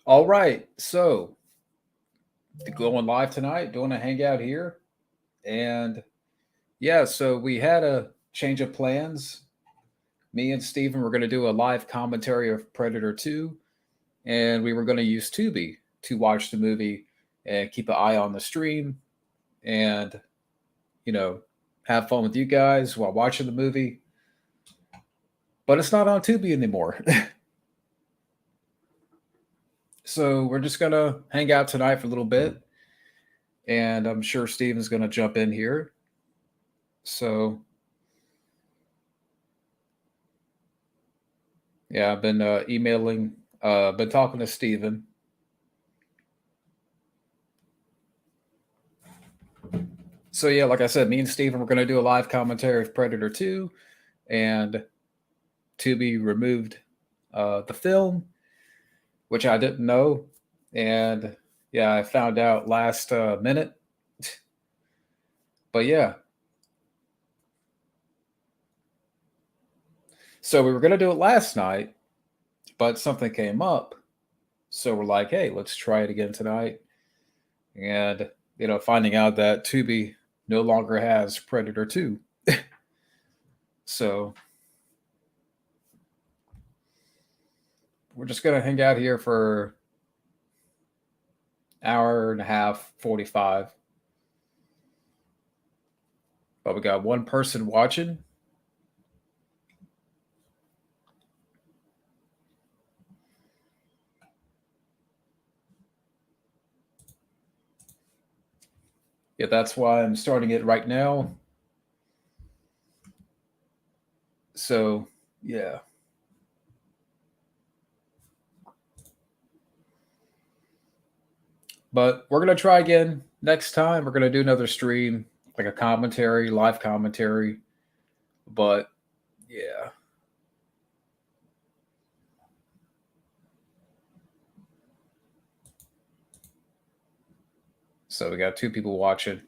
All right, so going live tonight, doing a hangout here, and yeah, so we had a change of plans. Me and Steven were going to do a live commentary of Predator 2, and we were going to use Tubi to watch the movie and keep an eye on the stream and, you know, have fun with you guys while watching the movie. But it's not on Tubi anymore. So we're just going to hang out tonight for a little bit, and I'm sure Steven's going to jump in here. So, yeah, I've been been talking to Steven. So, yeah, like I said, me and Steven were going to do a live commentary of Predator 2, and Tubi removed the film, which I didn't know. And yeah, I found out last minute. But yeah. So we were going to do it last night, but something came up. So we're like, hey, let's try it again tonight. And, finding out that Tubi no longer has Predator 2. So we're just going to hang out here for hour and a half, 45. But we got one person watching. Yeah, that's why I'm starting it right now. So, yeah. But we're going to try again next time. We're going to do another stream, like a commentary, live commentary. But, yeah. So we got two people watching.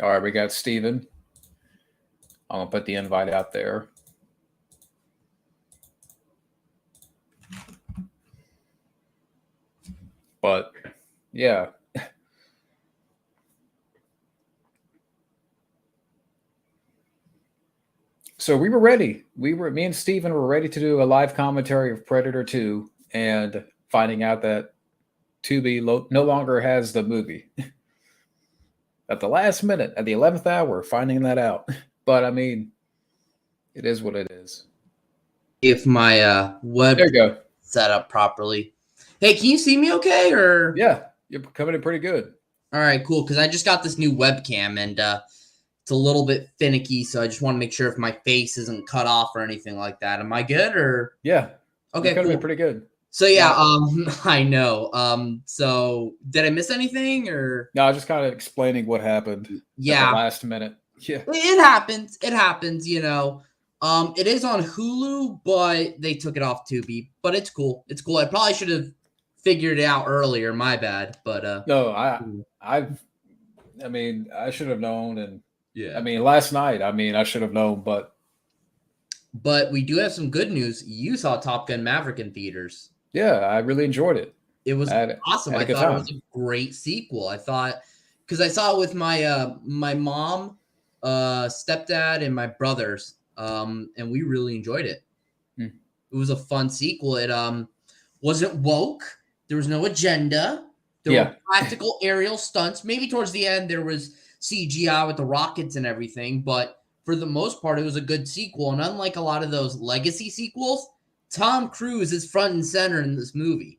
All right, we got Steven. I'm going to put the invite out there. But, yeah. So we were ready. Me and Steven were ready to do a live commentary of Predator 2 and finding out that Tubi no longer has the movie. At the last minute, at the 11th hour, finding that out. But I mean, it is what it is. If my web there you go. Set up properly. Hey, can you see me okay? Or yeah, you're coming in pretty good. All right, cool. Because I just got this new webcam and it's a little bit finicky, so I just want to make sure if my face isn't cut off or anything like that. Am I good or? Yeah. Okay, cool. Pretty good. So yeah, I know. So did I miss anything or? No, I was just kind of explaining what happened. Yeah. At the last minute. Yeah. It happens. It happens. It is on Hulu, but they took it off Tubi. But it's cool. It's cool. I probably should have figured it out earlier. My bad. But no, I mean, I should have known, and yeah. I mean, last night, I should have known, but we do have some good news. You saw Top Gun Maverick in theaters. Yeah, I really enjoyed it. It was awesome. I thought it was a great sequel. I thought because I saw it with my my mom, stepdad, and my brothers, and we really enjoyed it. It was a fun sequel. It wasn't woke. There was no agenda. There were practical aerial stunts. Maybe towards the end there was CGI with the rockets and everything, but for the most part, it was a good sequel. And unlike a lot of those legacy sequels, Tom Cruise is front and center in this movie.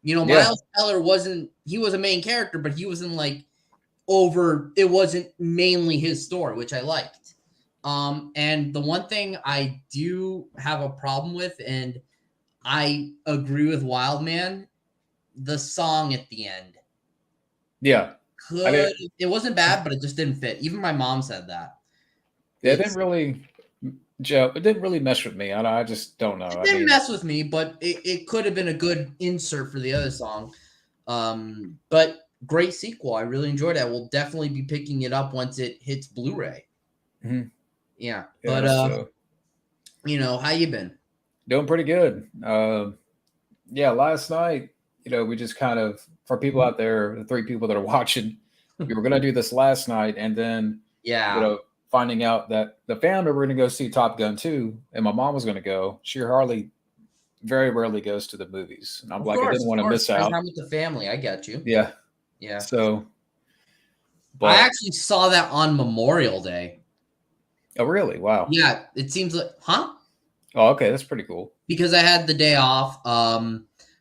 Miles Teller wasn't, he was a main character, but he wasn't it wasn't mainly his story, which I liked. And the one thing I do have a problem with, and I agree with Wildman, the song at the end. Yeah. It wasn't bad, but it just didn't fit. Even my mom said that. Yeah, it didn't really mess with me. I just don't know. It didn't mess with me, but it could have been a good insert for the other song. But great sequel. I really enjoyed it. I will definitely be picking it up once it hits Blu-ray. Mm-hmm. Yeah. But How you been? Doing pretty good. Yeah, last night, we just kind of, for people out there, the three people that are watching, we were going to do this last night, and then, Yeah. finding out that the family were going to go see Top Gun 2, and my mom was going to go. She very rarely goes to the movies. And I'm Of like, I course, didn't of want to course. miss Spend out. time with the family. I get you. Yeah. Yeah. So, I but, actually saw that on Memorial Day. oh, really? Wow. Yeah, it seems like, huh? Oh, okay. That's pretty cool. Because I had the day off.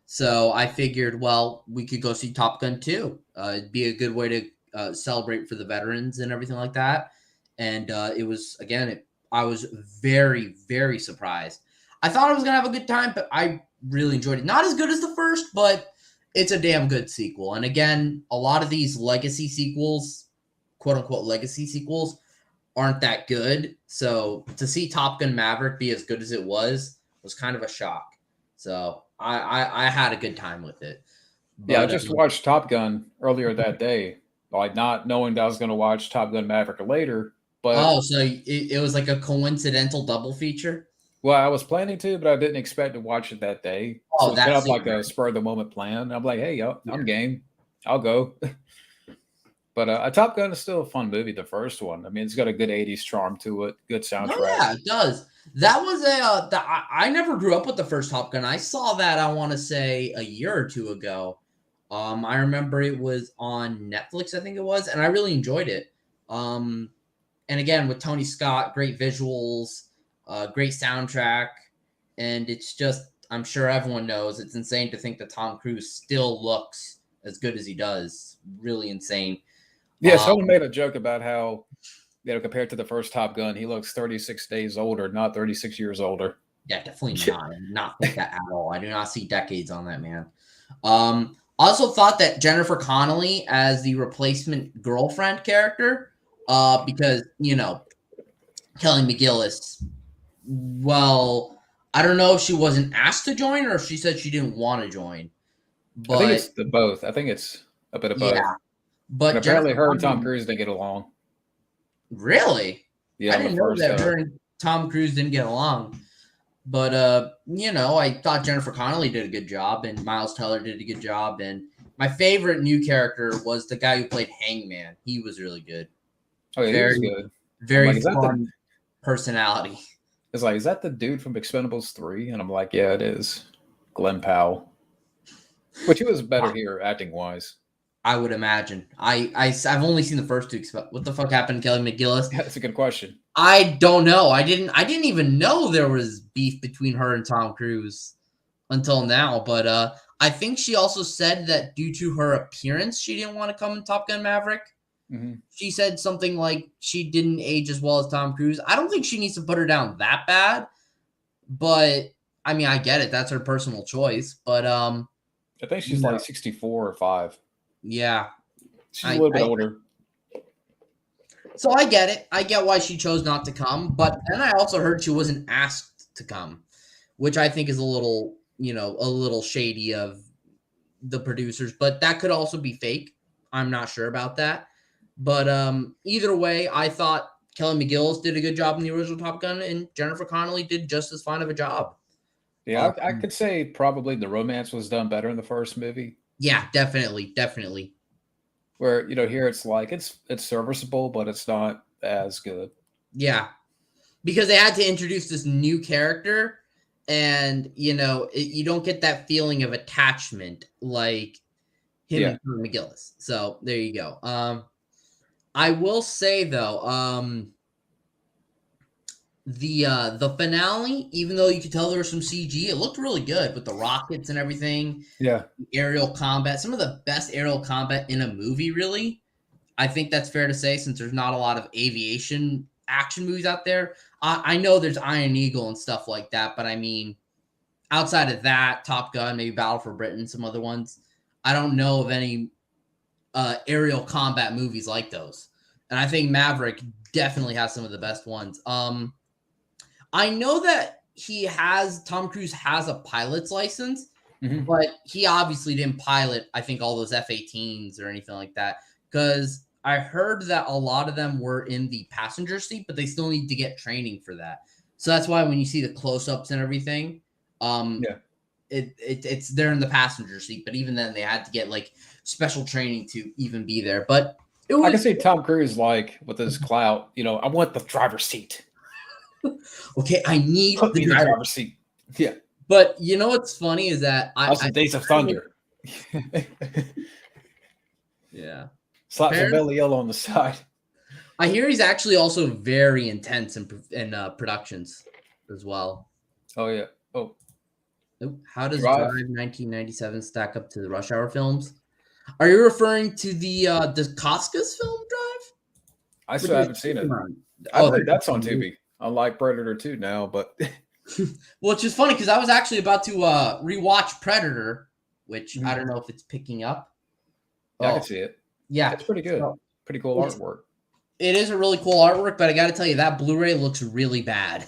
So I figured, well, we could go see Top Gun 2. It'd be a good way to celebrate for the veterans and everything like that. And it was, again, I was very, very surprised. I thought I was going to have a good time, but I really enjoyed it. Not as good as the first, but it's a damn good sequel. And again, a lot of these legacy sequels, quote unquote legacy sequels, aren't that good. So to see Top Gun Maverick be as good as it was kind of a shock. So I had a good time with it. Yeah, I But just watched Top Gun earlier that day, like not knowing that I was going to watch Top Gun Maverick later. But so it was like a coincidental double feature. well, I was planning to, but I didn't expect to watch it that day. So Oh, it's kind that's of like super. a spur of the moment plan. I'm like, hey, yo, Yeah. I'm game. I'll go. But a Top Gun is still a fun movie. The first one. I mean, it's got a good '80s charm to it. Good Oh soundtrack. yeah, it does. That was I never grew up with the first Top Gun. I saw that, I want to say, a year or two ago. I remember it was on Netflix, I think it was, and I really enjoyed it. And again, with Tony Scott, great visuals, great soundtrack, and it's just, I'm sure everyone knows, it's insane to think that Tom Cruise still looks as good as he does. Really insane. Yeah, someone made a joke about how, compared to the first Top Gun, he looks 36 days older, not 36 years older. Yeah, definitely not. I do not think that at all. I do not see decades on that man. Also thought that Jennifer Connelly as the replacement girlfriend character, because Kelly McGillis. Well, I don't know if she wasn't asked to join or if she said she didn't want to join. But I think it's the both. I think it's a bit of both. Yeah, but And apparently, Jennifer her and Tom Connelly, Cruise didn't get along. really? Yeah, I on the didn't know first. that her and Tom Cruise didn't get along. But I thought Jennifer Connelly did a good job, and Miles Teller did a good job. And my favorite new character was the guy who played Hangman. He was really good. Oh yeah, he was Very, good. very Like, fun personality. It's like, is that the dude from Expendables 3? And I'm like, yeah, it is. Glenn Powell. Which he was better here acting wise. I would imagine. I've only seen the first two. What the fuck happened to Kelly McGillis? Yeah, that's a good question. I don't know. I didn't even know there was beef between her and Tom Cruise until now. But I think she also said that due to her appearance, she didn't want to come in Top Gun Maverick. Mm-hmm. She said something like she didn't age as well as Tom Cruise. I don't think she needs to put her down that bad, but I mean, I get it. That's her personal choice. But I think she's like 64 or 5. Yeah, she's a little bit older. So I get it. I get why she chose not to come. But then I also heard she wasn't asked to come, which I think is a little shady of the producers. But that could also be fake. I'm not sure about that. But either way, I thought Kelly McGillis did a good job in the original Top Gun, and Jennifer Connelly did just as fine of a job. Yeah, I could say probably the romance was done better in the first movie. Yeah, definitely. Where here it's like it's serviceable, but it's not as good. Yeah, because they had to introduce this new character, and you don't get that feeling of attachment like him and Kelly McGillis. So there you go. I will say though, the finale, even though you could tell there was some CG, it looked really good with the rockets and everything. Yeah. Aerial combat, some of the best aerial combat in a movie, really. I think that's fair to say, since there's not a lot of aviation action movies out there. I know there's Iron Eagle and stuff like that, but I mean, outside of that, Top Gun, maybe Battle for Britain, some other ones, I don't know of any aerial combat movies like those. And I think Maverick definitely has some of the best ones. I know that Tom Cruise has a pilot's license, but he obviously didn't pilot, I think, all those F-18s or anything like that, because I heard that a lot of them were in the passenger seat, but they still need to get training for that. So that's why when you see the close-ups and everything, it's they're in the passenger seat. But even then, they had to get like special training to even be there. But I can see Tom Cruise like with his clout. I want the driver's seat. Okay, I need the driver's seat. Yeah. But you know what's funny is that also Days of Thunder. Yeah. Slaps a belly yellow on the side. I hear he's actually also very intense in productions as well. Oh yeah. Oh. How does Drive 1997 stack up to the Rush Hour films? Are you referring to the Koskis film Drive? I still haven't seen it. I believe that's on Tubi. Unlike Predator 2 now, but well, it's just funny because I was actually about to rewatch Predator, which I don't know if it's picking up. Yeah, I can see it. Yeah, it's pretty good. Pretty cool artwork. It is a really cool artwork, but I got to tell you, that Blu-ray looks really bad.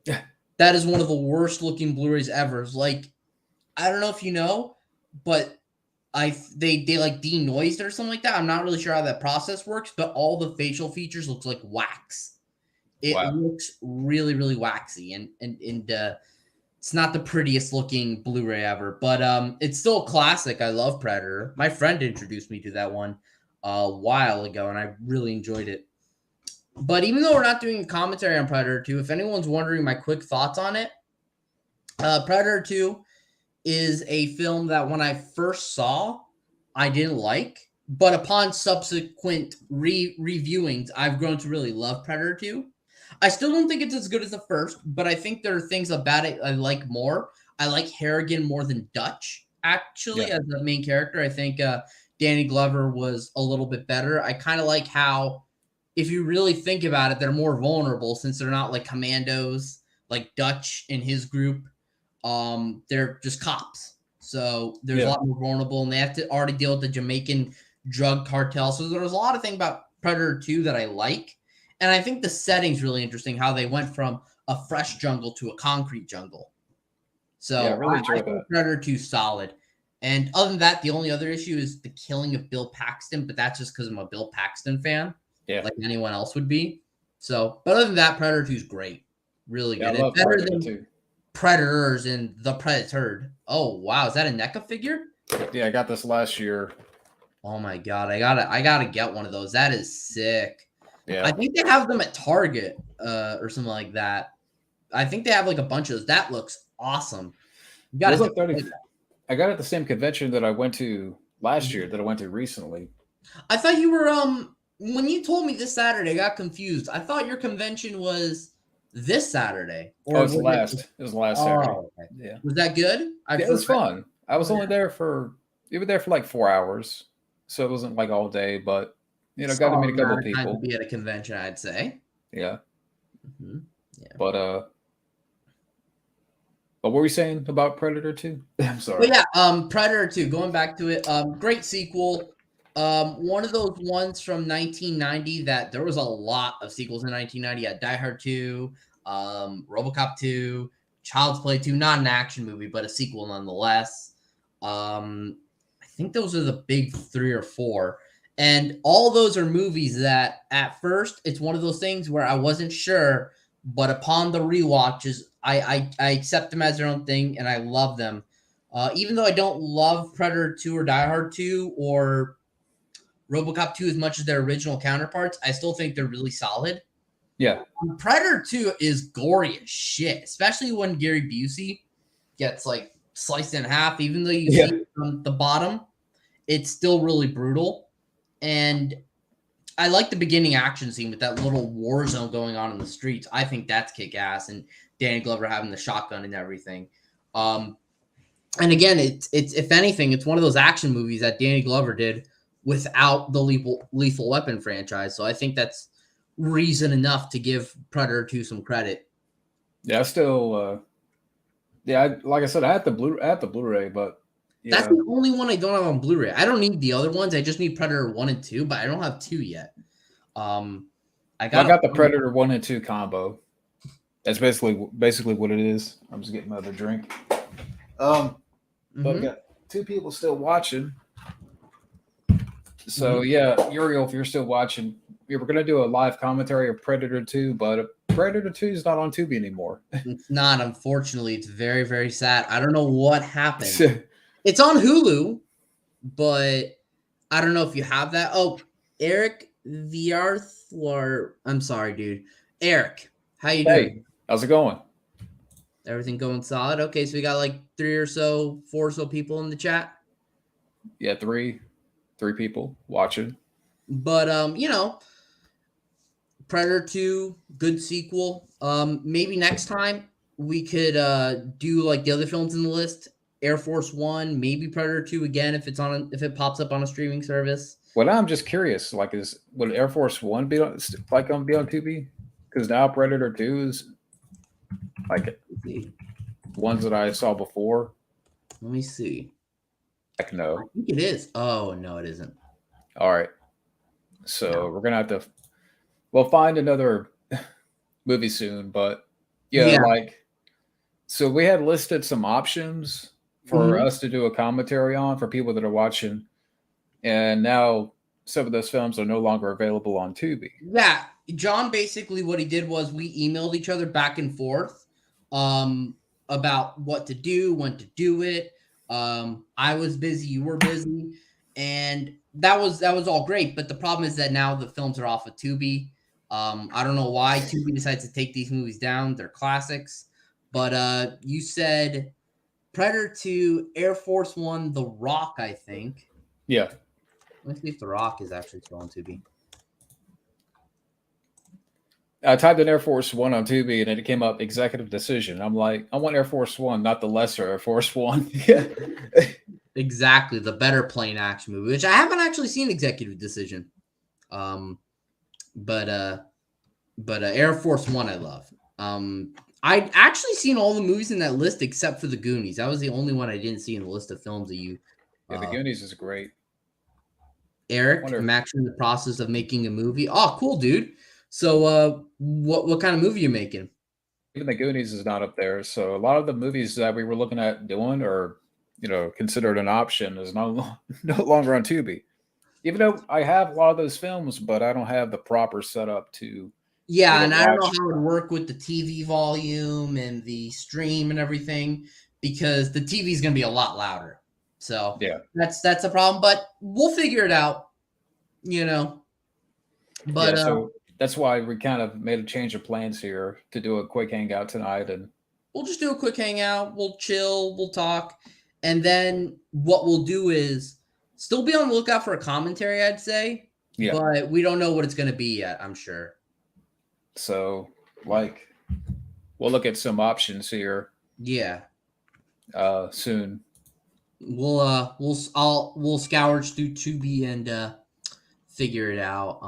Yeah, that is one of the worst looking Blu-rays ever. Like, I don't know if you know, but they like denoised it or something like that. I'm not really sure how that process works, but all the facial features looks like wax. It looks really, really waxy, and it's not the prettiest looking Blu-ray ever, but it's still a classic. I love Predator. My friend introduced me to that one a while ago, and I really enjoyed it. But even though we're not doing a commentary on Predator 2, if anyone's wondering my quick thoughts on it, Predator 2 is a film that when I first saw, I didn't like, but upon subsequent reviewings, I've grown to really love Predator 2. I still don't think it's as good as the first, but I think there are things about it I like more. I like Harrigan more than Dutch, actually, as the main character. I think Danny Glover was a little bit better. I kind of like how, if you really think about it, they're more vulnerable since they're not like commandos like Dutch in his group. They're just cops. So there's a lot more vulnerable, and they have to already deal with the Jamaican drug cartel. So there's a lot of things about Predator 2 that I like. And I think the setting's really interesting, how they went from a fresh jungle to a concrete jungle. So I really enjoy that. Predator 2 solid. And other than that, the only other issue is the killing of Bill Paxton, but that's just because I'm a Bill Paxton fan, like anyone else would be. So, but other than that, Predator 2 is great. Really good. I love better Predator than 2. Predators and The Predator. Oh, wow. Is that a NECA figure? Yeah, I got this last year. Oh, my God. I gotta get one of those. That is sick. Yeah. I think they have them at Target or something like that. I think they have like a bunch of those. That looks awesome. You got like 30. I got it at the same convention that I went to last year that I went to recently. I thought you were when you told me this Saturday, I got confused. I thought your convention was this Saturday. Or it was last Saturday. Okay. Yeah. Was that good? It was fun. I was only there for like 4 hours. So it wasn't like all day, but got to meet a couple of people. To be at a convention, I'd say. Yeah. Mm-hmm. Yeah. But what were we saying about Predator 2? I'm sorry. But yeah, Predator 2, going back to it, great sequel. One of those ones from 1990 that there was a lot of sequels in 1990. Yeah, Die Hard 2, RoboCop 2, Child's Play 2, not an action movie, but a sequel nonetheless. I think those are the big 3 or 4. And all those are movies that at first, it's one of those things where I wasn't sure, but upon the rewatches, I accept them as their own thing, and I love them. Even though I don't love Predator 2 or Die Hard 2 or RoboCop 2 as much as their original counterparts, I still think they're really solid. Yeah. Predator 2 is gory as shit, especially when Gary Busey gets like sliced in half. Even though you see it from the bottom, it's still really brutal. And I like the beginning action scene with that little war zone going on in the streets. I think that's kick-ass, and Danny Glover having the shotgun and everything. And again, it's if anything, it's one of those action movies that Danny Glover did without the Lethal Weapon franchise. So I think that's reason enough to give Predator 2 some credit. Yeah, I still, like I said, I had the Blu-ray, but. Yeah. That's the only one I don't have on Blu-ray. I don't need the other ones. I just need Predator 1 and 2, but I don't have 2 yet. I got the Predator 1 and 2 combo. That's basically what it is. I'm just getting another drink. But we got 2 people still watching. So yeah, Uriel, if you're still watching, we were gonna do a live commentary of Predator 2, but Predator 2 is not on Tubi anymore. It's not, unfortunately. It's very, very sad. I don't know what happened. It's on Hulu, but I don't know if you have that. Oh, Eric Viarthlar. I'm sorry, dude. Eric, how you doing? Hey, how's it going? Everything going solid? Okay, so we got like 4 or so people in the chat. Yeah, three people watching. But Predator 2, good sequel. Maybe next time we could do like the other films in the list. Air Force One, maybe Predator 2 again if it pops up on a streaming service. Well, I'm just curious. Like, would Air Force One be on Tubi? Because now Predator 2 is like ones that I saw before. Let me see. Heck no. I think it is. Oh no, it isn't. All right. So we're gonna have to. We'll find another movie soon, but yeah, like, so we had listed some options for us to do a commentary on for people that are watching, and now some of those films are no longer available on Tubi. Yeah, John, basically what he did was we emailed each other back and forth about what to do, when to do it. I was busy, you were busy, and that was all great. But the problem is that now the films are off of Tubi. I don't know why Tubi decides to take these movies down. They're classics. But you said Predator 2, Air Force One, The Rock, I think. Yeah. Let me see if The Rock is actually still on Tubi. I typed in Air Force One on Tubi, and it came up executive decision. I'm like, I want Air Force One, not the lesser Air Force One. Exactly, the better plane action movie, which I haven't actually seen executive decision. But Air Force One I love. I'd actually seen all the movies in that list except for the Goonies. That was the only one I didn't see in the list of films that you. Yeah, the Goonies is great. Eric, I'm actually in the process of making a movie. Oh, cool, dude. So, what kind of movie you making? Even the Goonies is not up there. So a lot of the movies that we were looking at doing, or considered an option, is no longer on Tubi. Even though I have a lot of those films, but I don't have the proper setup to. Yeah, and I don't know how it would work with the TV volume and the stream and everything, because the TV is going to be a lot louder. So yeah, that's a problem, but we'll figure it out. But yeah, so that's why we kind of made a change of plans here to do a quick hangout tonight, and we'll just do a quick hangout. We'll chill, we'll talk, and then what we'll do is still be on the lookout for a commentary, I'd say. Yeah. But we don't know what it's going to be yet, I'm sure. So, like, we'll look at some options here. Yeah. Soon. We'll scour through Tubi and figure it out.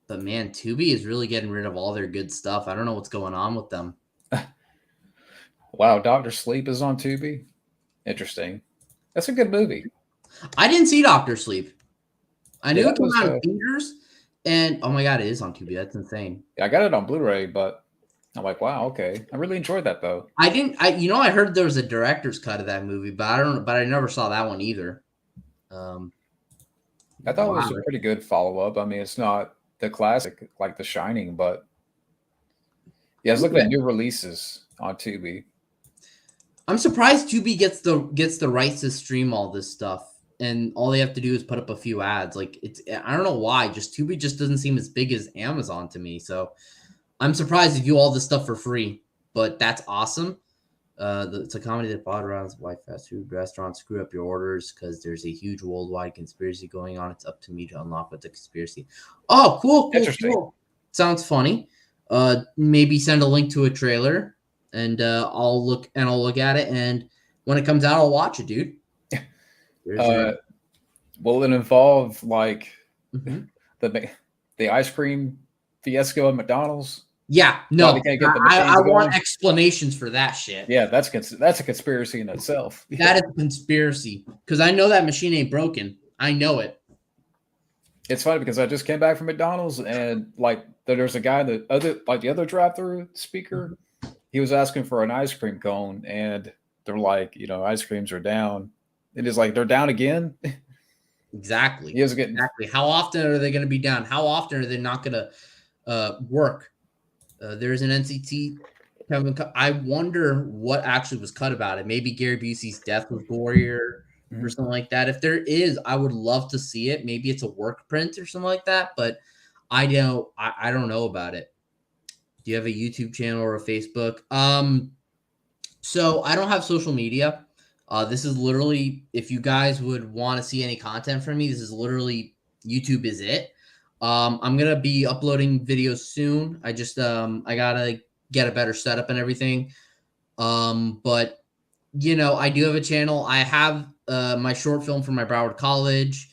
But man, Tubi is really getting rid of all their good stuff. I don't know what's going on with them. Wow, Dr. Sleep is on Tubi. Interesting. That's a good movie. I didn't see Dr. Sleep. I knew it came out in theaters. And oh my god, it is on Tubi. That's insane. Yeah, I got it on Blu-ray, but I'm like, wow, okay. I really enjoyed that though. I heard there was a director's cut of that movie, but I never saw that one either. I thought it was a pretty good follow-up. I mean, it's not the classic like The Shining, but yeah, I was looking at new releases on Tubi. I'm surprised Tubi gets the rights to stream all this stuff. And all they have to do is put up a few ads. Like, I don't know why. Tubi just doesn't seem as big as Amazon to me. So I'm surprised they do all this stuff for free. But that's awesome. It's a comedy that bothers why fast food restaurants screw up your orders because there's a huge worldwide conspiracy going on. It's up to me to unlock what the conspiracy. Oh, cool. Cool. Sounds funny. Maybe send a link to a trailer, and I'll look at it. And when it comes out, I'll watch it, dude. Will it involve like the ice cream fiasco at McDonald's? Yeah, no. I want explanations for that shit. Yeah, that's a conspiracy in itself. That is a conspiracy because I know that machine ain't broken. I know it. It's funny because I just came back from McDonald's and like there's a guy the other drive-through speaker. He was asking for an ice cream cone, and they're like, ice creams are down. It is like they're down again. Exactly. Exactly. How often are they going to be down? How often are they not going to work? There's an NCT. I wonder what actually was cut about it. Maybe Gary Busey's death was gorier or something like that. If there is, I would love to see it. Maybe it's a work print or something like that. But I don't know about it. Do you have a YouTube channel or a Facebook? So I don't have social media. This is literally, if you guys would want to see any content from me, this is literally YouTube is it. I'm gonna be uploading videos soon. I just I gotta get a better setup and everything. But I do have a channel. I have my short film from my Broward College.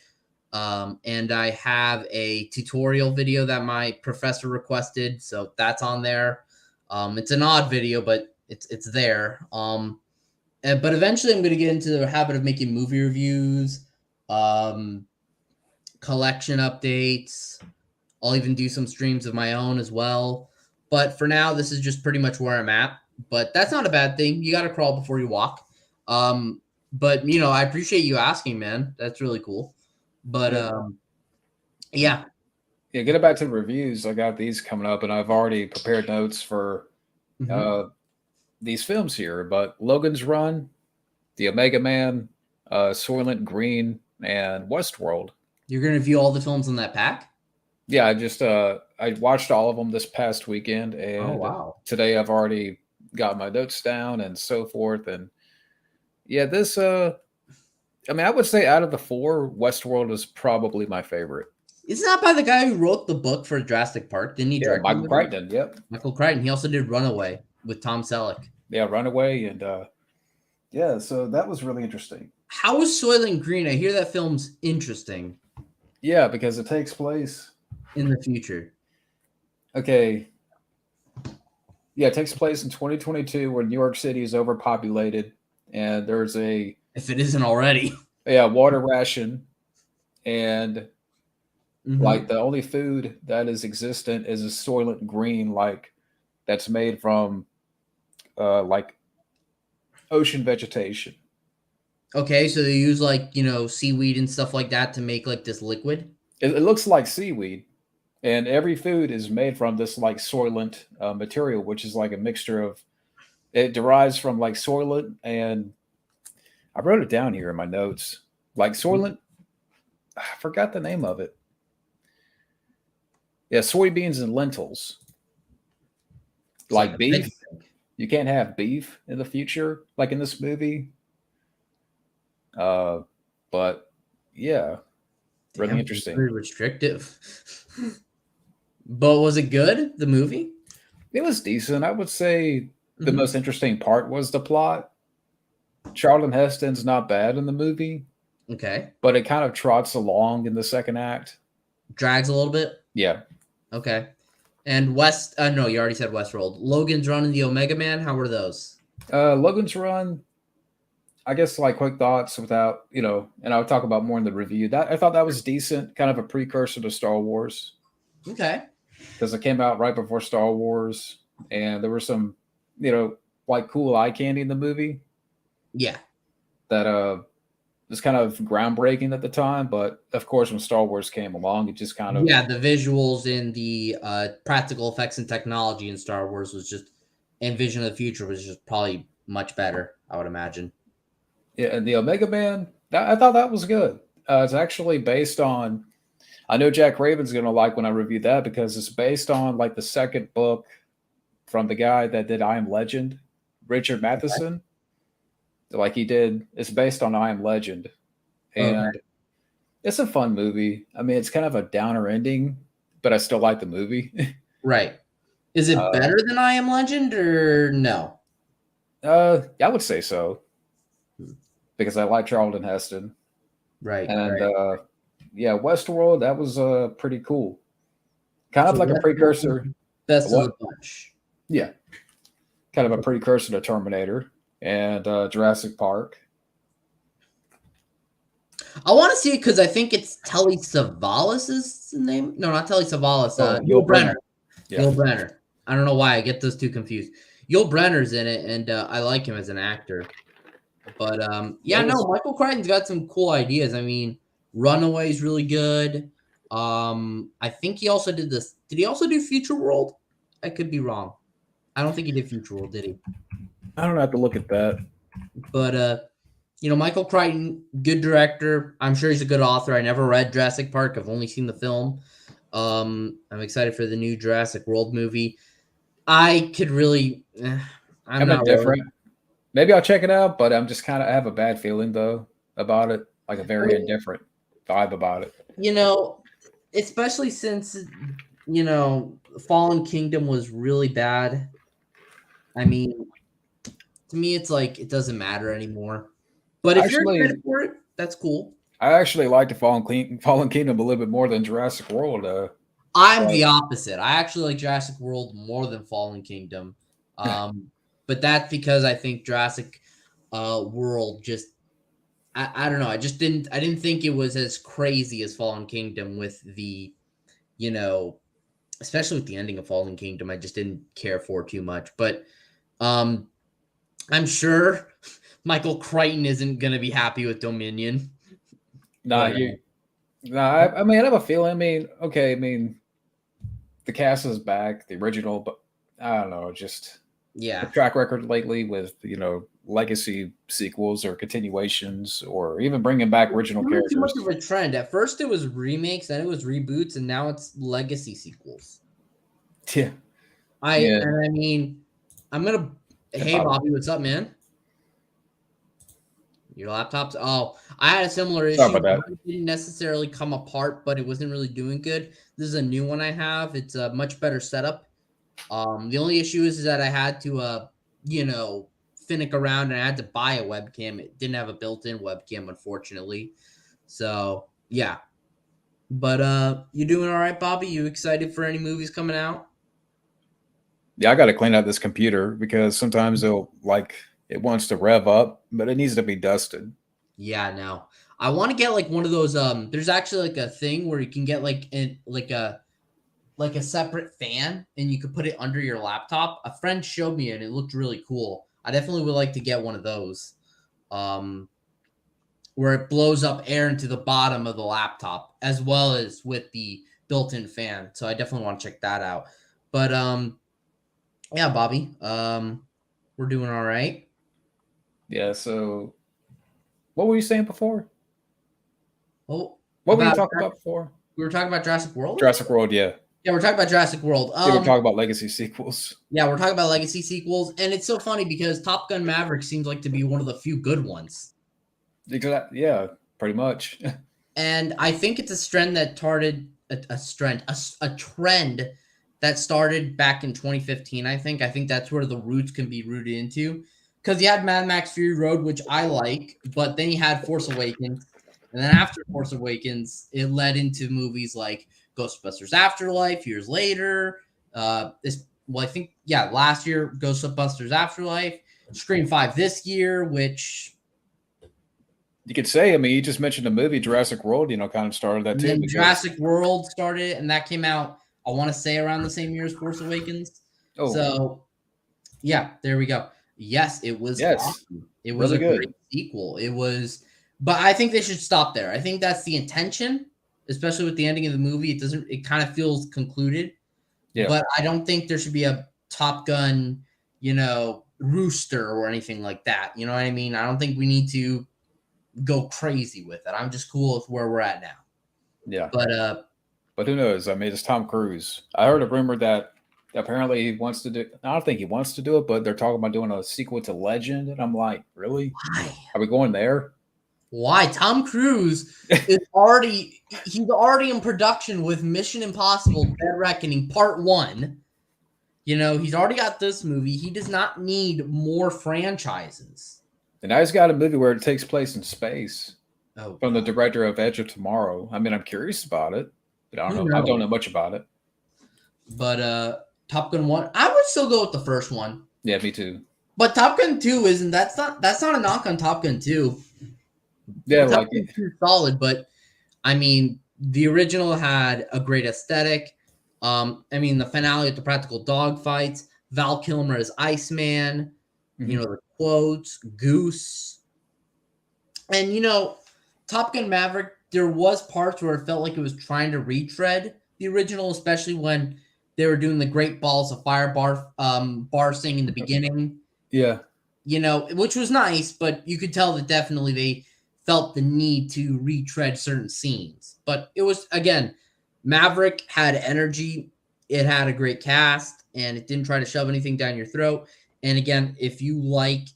And I have a tutorial video that my professor requested, so that's on there. It's an odd video, but it's there. But eventually I'm going to get into the habit of making movie reviews, collection updates. I'll even do some streams of my own as well. But for now, this is just pretty much where I'm at. But that's not a bad thing. You got to crawl before you walk. But I appreciate you asking, man. That's really cool. But yeah. Get it back to the reviews. I got these coming up, and I've already prepared notes for these films here. But Logan's Run, The Omega Man, Soylent Green, and Westworld. You're gonna review all the films in that pack? Yeah, I just I watched all of them this past weekend, and today I've already got my notes down and so forth. And yeah, this I would say out of the four, Westworld is probably my favorite. Isn't that by the guy who wrote the book for Jurassic Park? Didn't he direct it? Michael Crichton, yep. Michael Crichton. He also did Runaway with Tom Selleck. Yeah, Runaway, and so that was really interesting. How is Soylent Green? I hear that film's interesting. Yeah, because it takes place in the future. Okay. Yeah, it takes place in 2022 where New York City is overpopulated, and there's if it isn't already. Yeah, water ration, and like the only food that is existent is a Soylent Green, like that's made from like ocean vegetation. Okay, so they use like seaweed and stuff like that to make like this liquid. It looks like seaweed, and every food is made from this like soylent material, which is like a mixture of. It derives from like soylent, and I wrote it down here in my notes. Like soylent, I forgot the name of it. Yeah, soybeans and lentils. Like beef. You can't have beef in the future, like in this movie. But yeah, really interesting. Very restrictive. But was it good, the movie? It was decent. I would say the most interesting part was the plot. Charlton Heston's not bad in the movie. Okay. But it kind of trots along in the second act. Drags a little bit? Yeah. Okay. And no, you already said Westworld. Logan's Run and the Omega Man, how were those? Logan's Run, I guess like quick thoughts without, and I'll talk about more in the review. I thought that was decent, kind of a precursor to Star Wars. Okay. Because it came out right before Star Wars, and there were some, like cool eye candy in the movie. Yeah. That was kind of groundbreaking at the time, but of course when Star Wars came along, it just kind of the visuals and the practical effects and technology in Star Wars was just, and Vision of the Future was just probably much better, I would imagine. Yeah, and the Omega Man, I thought that was good. It's actually based on, I know Jack Raven's going to like when I review that because it's based on like the second book from the guy that did I Am Legend, Richard Matheson. Like he did, it's based on I Am Legend. And it's a fun movie. I mean, it's kind of a downer ending, but I still like the movie. Right. Is it better than I Am Legend or no? I would say so. Because I like Charlton Heston. Right. And yeah, Westworld, that was pretty cool. Kind of like a precursor. Best of the bunch. Yeah. Kind of a precursor to Terminator and Jurassic Park. I want to see it because I think it's Telly Savalas' name. No, not Telly Savalas. Yul Brynner. Yeah. Yul Brynner. I don't know why I get those two confused. Yul Brenner's in it, and I like him as an actor. But Michael Crichton's got some cool ideas. I mean, Runaway's really good. I think he also did this. Did he also do Future World? I could be wrong. I don't think he did Future World, did he? I don't have to look at that. But Michael Crichton, good director. I'm sure he's a good author. I never read Jurassic Park. I've only seen the film. I'm excited for the new Jurassic World movie. I could really, I'm not indifferent. Really. Maybe I'll check it out, but I'm just I have a bad feeling though about it, like a very indifferent vibe about it. Especially since Fallen Kingdom was really bad. I mean, to me, it's like it doesn't matter anymore. But if you're excited for it, that's cool. I actually like the Fallen Kingdom a little bit more than Jurassic World. I'm the opposite. I actually like Jurassic World more than Fallen Kingdom. But that's because I think Jurassic World just I don't know. I didn't think it was as crazy as Fallen Kingdom with the, especially with the ending of Fallen Kingdom. I just didn't care for too much. But I'm sure Michael Crichton isn't gonna be happy with Dominion. I have a feeling. The cast is back, the original, but I don't know, just the track record lately with legacy sequels or continuations, or even bringing back original characters. Too much of a trend. At first, it was remakes, then it was reboots, and now it's legacy sequels. Yeah. Hey, Bobby, what's up, man? Your laptop's I had a similar issue. It didn't necessarily come apart, but it wasn't really doing good. This is a new one I have. It's a much better setup. The only issue is that I had to finick around, and I had to buy a webcam. It didn't have a built-in webcam, unfortunately. So yeah. But you doing all right, Bobby? You excited for any movies coming out? Yeah, I gotta clean out this computer because sometimes it wants to rev up, but it needs to be dusted. Yeah, no. I want to get like one of those. There's actually like a thing where you can get like a separate fan, and you could put it under your laptop. A friend showed me it, and it looked really cool. I definitely would like to get one of those, where it blows up air into the bottom of the laptop, as well as with the built-in fan. So I definitely want to check that out. But yeah, Bobby, we're doing all right. Yeah. So, what were you saying before? Oh, what were you talking about before? We were talking about Jurassic World. Jurassic World, yeah. Yeah, we're talking about Jurassic World. We're talking about legacy sequels. Yeah, we're talking about legacy sequels, and it's so funny because Top Gun Maverick seems like to be one of the few good ones. Exactly. Yeah, pretty much. And I think it's a trend that started a trend that started back in 2015. I think that's where the roots can be rooted into, because you had Mad Max Fury Road, which I like, but then you had Force Awakens, and then after Force Awakens, it led into movies like Ghostbusters Afterlife years later. Last year, Ghostbusters Afterlife, Scream 5 this year, which you could say, you just mentioned the movie Jurassic World, kind of started that too. And Jurassic World started, and that came out, I want to say, around the same year as Force Awakens. Oh. So, yeah, there we go. Yes, it was awesome. It was really a great sequel. It was, but I think they should stop there. I think that's the intention, especially with the ending of the movie. It kind of feels concluded. Yeah. But I don't think there should be a Top Gun, rooster or anything like that. You know what I mean? I don't think we need to go crazy with it. I'm just cool with where we're at now. Yeah. But who knows? It's Tom Cruise. I heard a rumor that apparently he wants to do, I don't think he wants to do it, but they're talking about doing a sequel to Legend. And I'm like, really? Why? Are we going there? Why? Tom Cruise is already in production with Mission Impossible Dead Reckoning Part 1. He's already got this movie. He does not need more franchises. And now he's got a movie where it takes place in space from the director of Edge of Tomorrow. I'm curious about it, but I don't know. I don't know much about it. But Top Gun 1, I would still go with the first one. Yeah, me too. But Top Gun 2 that's not a knock on Top Gun 2. Yeah, Top Gun 2 is solid, but the original had a great aesthetic. The finale with the practical dogfights, Val Kilmer as Iceman, the quotes, Goose. And Top Gun Maverick, there was parts where it felt like it was trying to retread the original, especially when They were doing the Great Balls of Fire bar sing in the beginning. Yeah. You know, which was nice, but you could tell that definitely they felt the need to retread certain scenes. But it was, again, Maverick had energy. It had a great cast, and it didn't try to shove anything down your throat. And again, if you like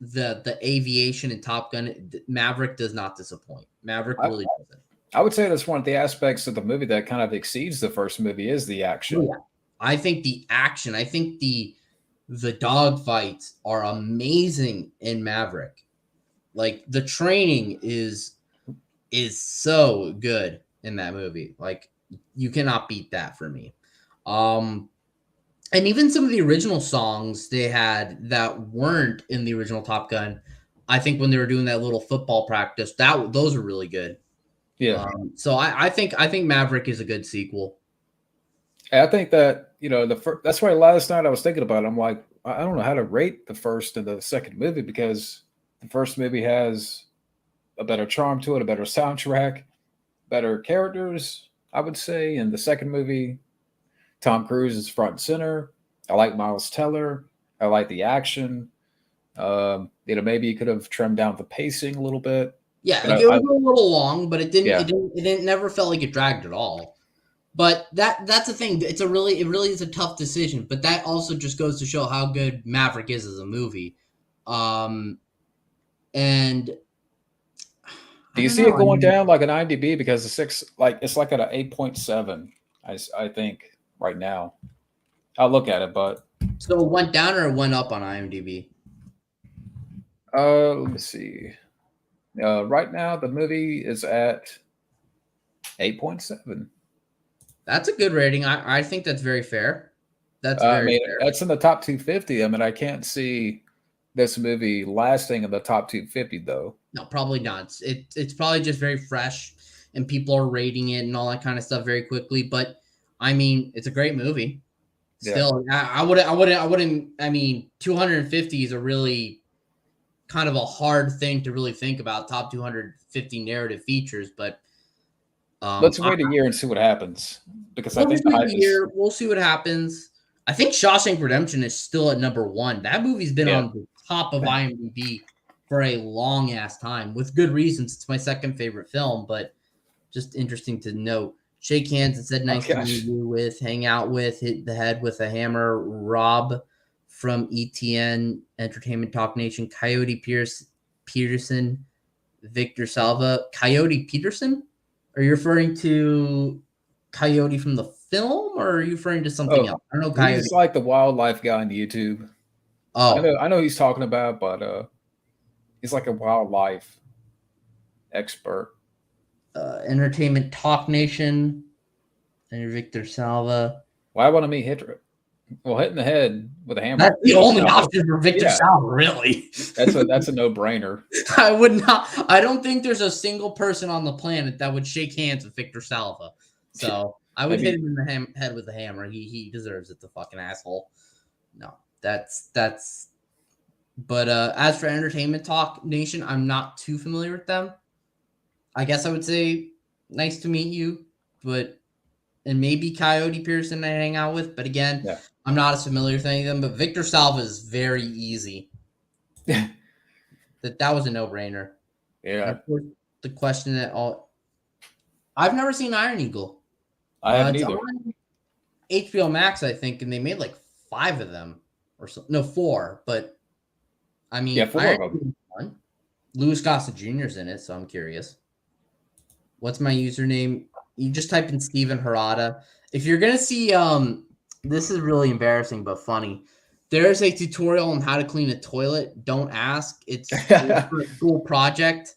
the aviation in Top Gun, Maverick does not disappoint. Maverick really doesn't. I would say that's one of the aspects of the movie that kind of exceeds the first movie is the action. Yeah. I think the action, I think the dog fights are amazing in Maverick. Like the training is so good in that movie. Like you cannot beat that for me. And even some of the original songs they had that weren't in the original Top Gun, I think when they were doing that little football practice, those are really good. Yeah. So I think Maverick is a good sequel. I think that, you know, that's why last night I was thinking about it. I'm like, I don't know how to rate the first and the second movie, because the first movie has a better charm to it, a better soundtrack, better characters, I would say. And the second movie, Tom Cruise is front and center. I like Miles Teller. I like the action. You know, maybe you could have trimmed down the pacing a little bit. Yeah, like it was a little long, but it didn't never felt like it dragged at all. But that's the thing. It really is a tough decision. But that also just goes to show how good Maverick is as a movie. And do you see it going down like an IMDb? Because it's like at an 8.7, I think right now. I'll look at it, but so it went down or it went up on IMDb? Let me see. Right now the movie is at 8.7. That's a good rating. I think that's very fair. That's very fair. That's in the top 250. I mean, I can't see this movie lasting in the top 250 though. No, probably not. It's probably just very fresh, and people are rating it and all that kind of stuff very quickly. But I mean, it's a great movie. Still, yeah. I wouldn't. I mean, 250 is a really kind of a hard thing to really think about. Top 250 narrative features, but let's wait a year and see what happens, because I think we'll see what happens. I think Shawshank Redemption is still at number 1. That movie's been on the top of IMDb for a long ass time, with good reasons. It's my second favorite film, but just interesting to note. Shake hands and said nice to meet you with, hang out with, hit the head with a hammer. Rob from ETN Entertainment Talk Nation, Coyote Peterson, Victor Salva. Coyote Peterson? Are you referring to Coyote from the film, or are you referring to something else? I don't know. Coyote. He's like the wildlife guy on YouTube. Oh, I know he's talking about, but he's like a wildlife expert. Entertainment Talk Nation, and Victor Salva. Why wouldn't me hit in the head with a hammer? That's the only option for Victor Salva, really. That's a no-brainer. I would not. I don't think there's a single person on the planet that would shake hands with Victor Salva. So I would hit him in the head with a hammer. He deserves it, the fucking asshole. No, that's. But as for Entertainment Talk Nation, I'm not too familiar with them. I guess I would say nice to meet you, and maybe Coyote Pearson I hang out with. But again, I'm not as familiar with any of them. But Victor Salva is very easy. that was a no-brainer. Yeah. Of course, the question that I've never seen Iron Eagle. I haven't either. On HBO Max, I think, and they made like 5 of them or so. No, 4. But I mean, 4 of them. One. Louis Gossett Jr. is in it, so I'm curious. What's my username? You just type in Steven Harada. If you're gonna see, this is really embarrassing but funny. There's a tutorial on how to clean a toilet. Don't ask. It's a school project.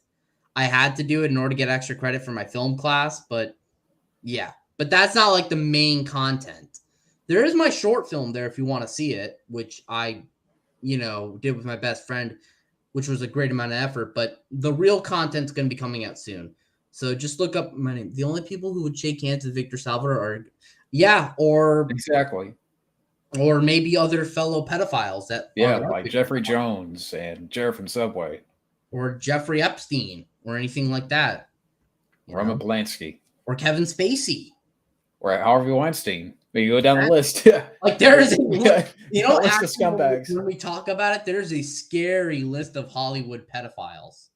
I had to do it in order to get extra credit for my film class, but yeah. But that's not like the main content. There is my short film there if you want to see it, which I, did with my best friend, which was a great amount of effort. But the real content's going to be coming out soon. So just look up my name. The only people who would shake hands with Victor Salva are, exactly. Or maybe other fellow pedophiles that like Jeffrey Jones and Jared from Subway, or Jeffrey Epstein, or anything like that. Roman Polanski, or Kevin Spacey, or Harvey Weinstein. But you go down the list. Yeah. Like there is, Yeah. you know, list of actually, scumbags. when we talk about it, there's a scary list of Hollywood pedophiles.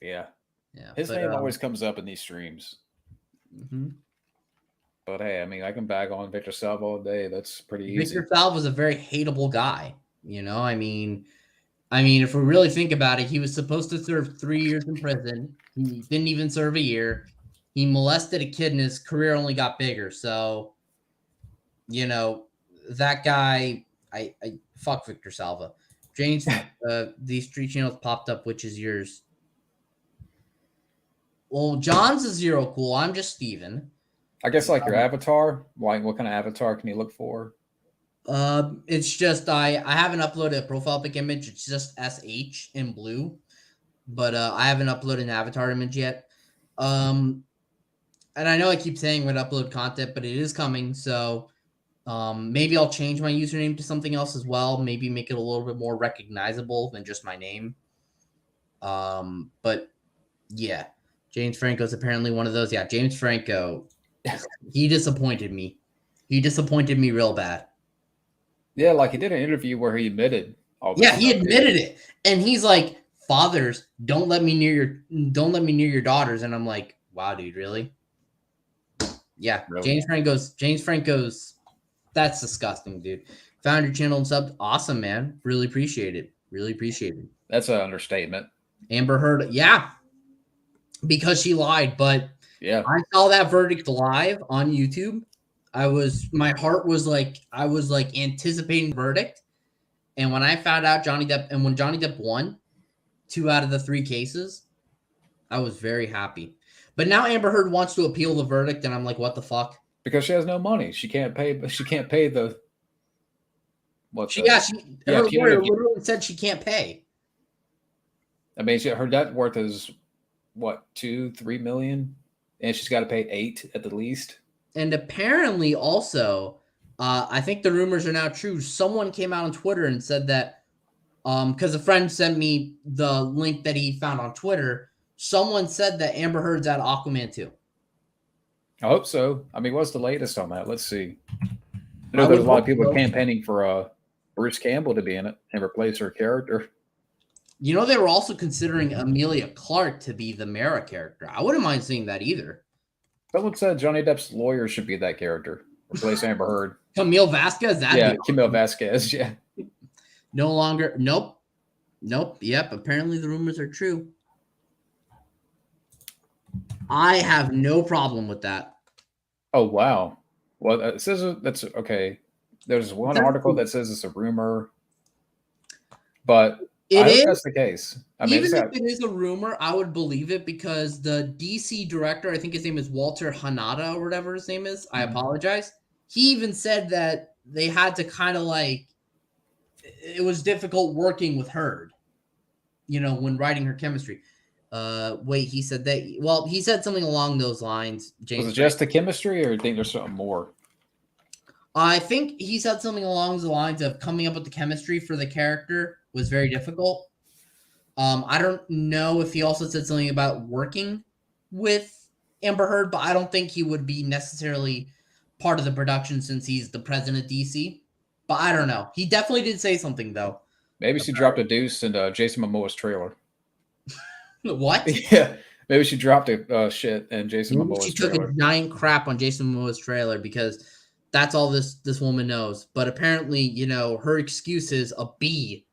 Yeah. Yeah. His name always comes up in these streams. Mm-hmm. But hey, I mean, I can bag on Victor Salva all day. That's pretty easy. Victor Salva was a very hateable guy. You know, I mean, if we really think about it, he was supposed to serve 3 years in prison. He didn't even serve a year. He molested a kid and his career only got bigger. So, you know, that guy, I fuck Victor Salva. James, these street channels popped up. Which is yours? Well, John's is Zero Cool. I'm just Steven. I guess like your avatar, like what kind of avatar can you look for? It's just I haven't uploaded a profile pic image. It's just SH in blue, but I haven't uploaded an avatar image yet. And I know I keep saying I'm gonna upload content, but it is coming. So maybe I'll change my username to something else as well. Maybe make it a little bit more recognizable than just my name. But yeah, James Franco's apparently one of those. Yeah, James Franco. He disappointed me. He disappointed me real bad. Yeah, like he did an interview where he admitted all this. Yeah, he admitted it. And he's like, fathers, don't let me near your daughters. And I'm like, wow, dude, really? Yeah. Really? James Franco's that's disgusting, dude. Found your channel and subbed. Awesome, man. Really appreciate it. Really appreciate it. That's an understatement. Amber Heard, yeah. Because she lied, but yeah, I saw that verdict live on YouTube. My heart was like, I was like anticipating the verdict. And when I found out when Johnny Depp won 2 out of the 3 cases, I was very happy. But now Amber Heard wants to appeal the verdict, and I'm like, what the fuck? Because she has no money. She can't pay the her lawyer literally said she can't pay. I mean, her net worth is what, 2-3 million? And she's got to pay 8 at the least. And apparently also, I think the rumors are now true. Someone came out on Twitter and said that, because a friend sent me the link that he found on Twitter. Someone said that Amber Heard's at Aquaman 2. I hope so. I mean, what's the latest on that? Let's see. I know there's a lot of people campaigning for Bruce Campbell to be in it and replace her character. You know, they were also considering Emilia Clarke to be the Mara character. I wouldn't mind seeing that either. Someone said Johnny Depp's lawyer should be that character. Replace Amber Heard. Camille Vasquez? Camille Vasquez, yeah. No longer. Nope. Yep. Apparently the rumors are true. I have no problem with that. Oh, wow. Well, it says that's okay. There's one article that says it's a rumor, but I hope that's the case. I mean, even if it is a rumor, I would believe it because the DC director, I think his name is Walter Hanada or whatever his name is. I apologize. He even said that they had to kind of like, it was difficult working with Heard, you know, when writing her chemistry. Wait, he said that. Well, he said something along those lines. James, was it just the chemistry, or you think there's something more? I think he said something along the lines of coming up with the chemistry for the character was very difficult. I don't know if he also said something about working with Amber Heard, but I don't think he would be necessarily part of the production since he's the president of DC. But I don't know. He definitely did say something though. Maybe she dropped a deuce in Jason Momoa's trailer. What? Yeah, maybe she dropped a shit in Jason Momoa's trailer. She took a giant crap on Jason Momoa's trailer because that's all this woman knows. But apparently, you know, her excuse is a bee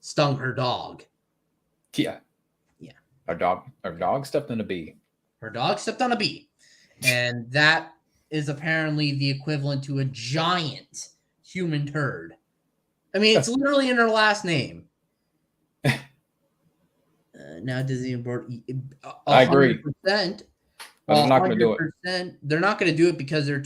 stung her dog. Yeah. Her dog stepped on a bee. Her dog stepped on a bee, and that is apparently the equivalent to a giant human turd. I mean, it's literally in her last name. Now Disney and Board. I agree. They're not going to do it. They're not going to do it because they're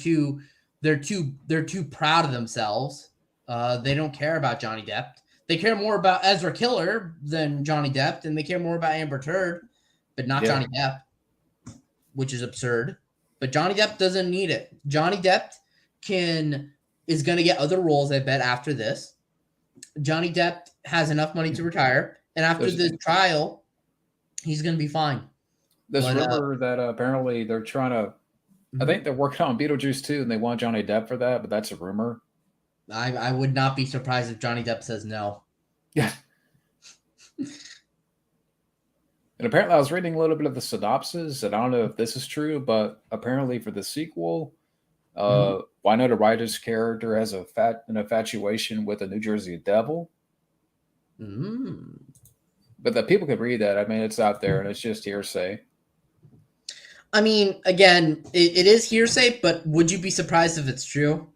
too proud of themselves. They don't care about Johnny Depp. They care more about Ezra Killer than Johnny Depp, and they care more about Amber Heard, but not Johnny Depp, which is absurd. But Johnny Depp doesn't need it. Johnny Depp is going to get other roles, I bet, after this. Johnny Depp has enough money to retire, and after this trial, he's going to be fine. There's rumor that apparently they're trying to I think they're working on Beetlejuice too, and they want Johnny Depp for that, but that's a rumor. I would not be surprised if Johnny Depp says no. Yeah. And apparently, I was reading a little bit of the synopsis, and I don't know if this is true, but apparently for the sequel, Winona Ryder's character has an infatuation with a New Jersey Devil. But the people could read that. I mean, it's out there, and it's just hearsay. I mean, again, it is hearsay, but would you be surprised if it's true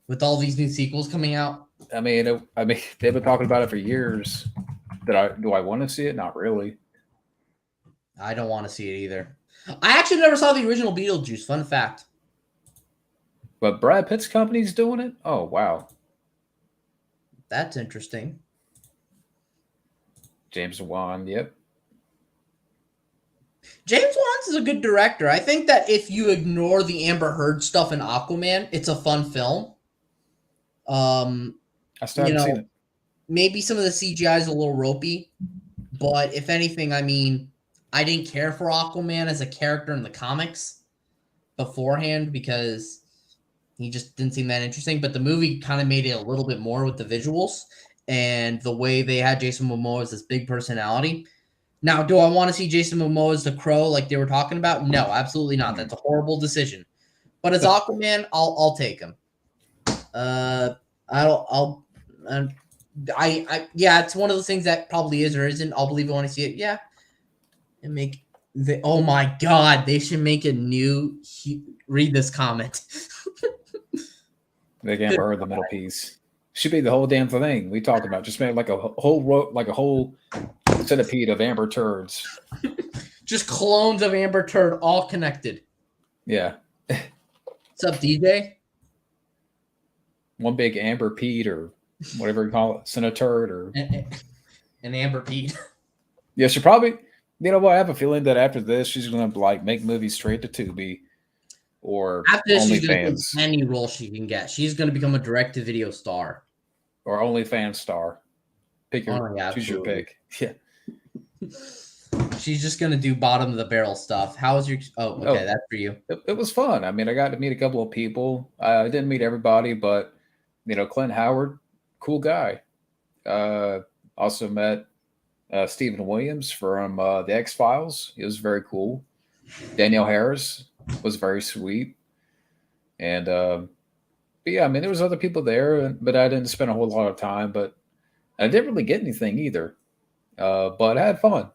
with all these new sequels coming out? I mean, they've been talking about it for years. Do I want to see it? Not really. I don't want to see it either. I actually never saw the original Beetlejuice. Fun fact. But Brad Pitt's company's doing it? Oh, wow. That's interesting. James Wan, yep. James Wan's is a good director. I think that if you ignore the Amber Heard stuff in Aquaman, it's a fun film. I still haven't seen it. Maybe some of the CGI is a little ropey, but if anything, I mean, I didn't care for Aquaman as a character in the comics beforehand because he just didn't seem that interesting. But the movie kind of made it a little bit more with the visuals and the way they had Jason Momoa as this big personality. Now, do I want to see Jason Momoa as the Crow like they were talking about? No, absolutely not. That's a horrible decision. But as Aquaman, I'll take him. Yeah, it's one of those things that probably is or isn't. I'll believe it when I see it. Yeah, and oh my God, they should make a new. Read this comment. They can't heard the middle piece. Should be the whole damn thing we talked about. Just made like a whole centipede of Amber turds. Just clones of Amber Turd, all connected. Yeah. What's up, DJ? One big Amber Pete or whatever you call it, Senaturd or an Amber Pete. Yeah, she probably. You know what? I have a feeling that after this, she's going to like make movies straight to Tubi or after this, she's going to OnlyFans. get any role she can get. She's going to become a direct-to-video star or OnlyFans star. Pick your choose your pick. Yeah. She's just going to do bottom of the barrel stuff. How was your? Oh, okay, that's for you. It was fun. I mean, I got to meet a couple of people. I didn't meet everybody, but Clint Howard, cool guy. Also met Stephen Williams from the X-Files. He was very cool. Danielle Harris was very sweet. And but yeah, I mean, there was other people there, but I didn't spend a whole lot of time. But I didn't really get anything either. But I had fun.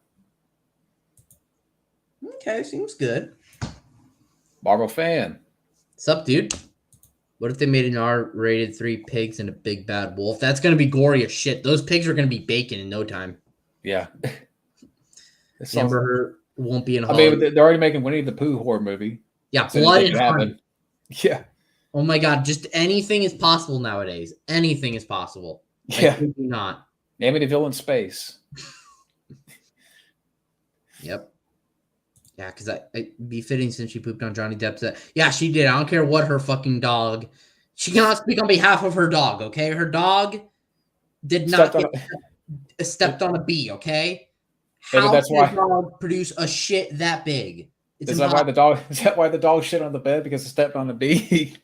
Okay, seems good. Marvel fan. What's up, dude? What if they made an R-rated 3 pigs and a big bad wolf? That's going to be gory as shit. Those pigs are going to be bacon in no time. Yeah. Amber Heard won't be in Hollywood. I mean, they're already making Winnie the Pooh horror movie. Yeah, blood and honey. Yeah. Oh my God, just anything is possible nowadays. Anything is possible. Yeah. I do not. Amityville in space. Yep. Yeah, because it'd be fitting since she pooped on Johnny Depp's. Yeah, she did. I don't care what her fucking dog. She cannot speak on behalf of her dog, okay? Her dog did not stepped on a bee, okay? How that's did a dog produce a shit that big? Is that why the dog shit on the bed because it stepped on a bee?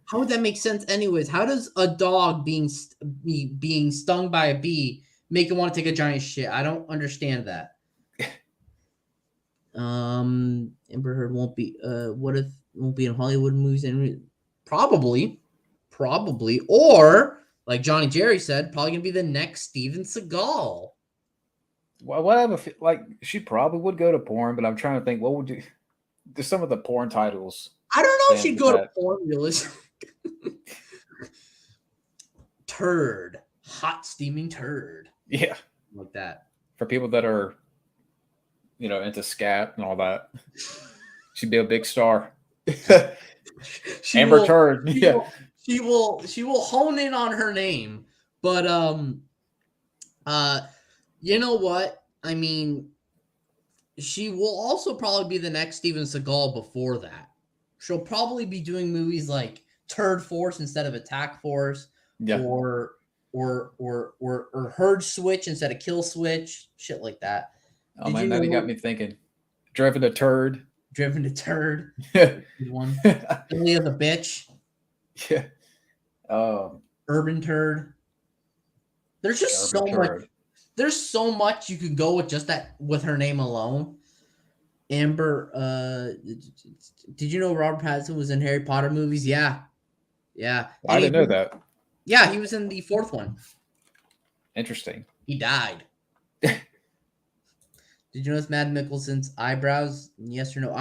How would that make sense anyways? How does a dog being stung by a bee make it want to take a giant shit? I don't understand that. Amber Heard won't be what if won't be in Hollywood movies and probably or like Johnny Jerry said, probably gonna be the next Steven Seagal. Well, what I have like she probably would go to porn, but I'm trying to think what would you there's some of the porn titles. I don't know if she'd go to porn realistic. Turd. Hot steaming turd. Yeah. Like that. For people that are into scat and all that. She'd be a big star. Amber Turd. Yeah. She will hone in on her name. But you know what? I mean, she will also probably be the next Steven Seagal before that. She'll probably be doing movies like Turd Force instead of Attack Force. Yeah. Or Herd Switch instead of Kill Switch. Shit like that. Oh man, now you got me thinking. Driving a turd Driven to Turd. Yeah. Good one. Billy of the Bitch. Yeah. Urban Turd. There's just so much. There's so much you could go with just that with her name alone. Amber, did you know Robert Pattinson was in Harry Potter movies? Yeah. I didn't know that. Yeah, he was in the 4th one. Interesting. He died. Did you notice Matt Mikkelsen's eyebrows? Yes or no?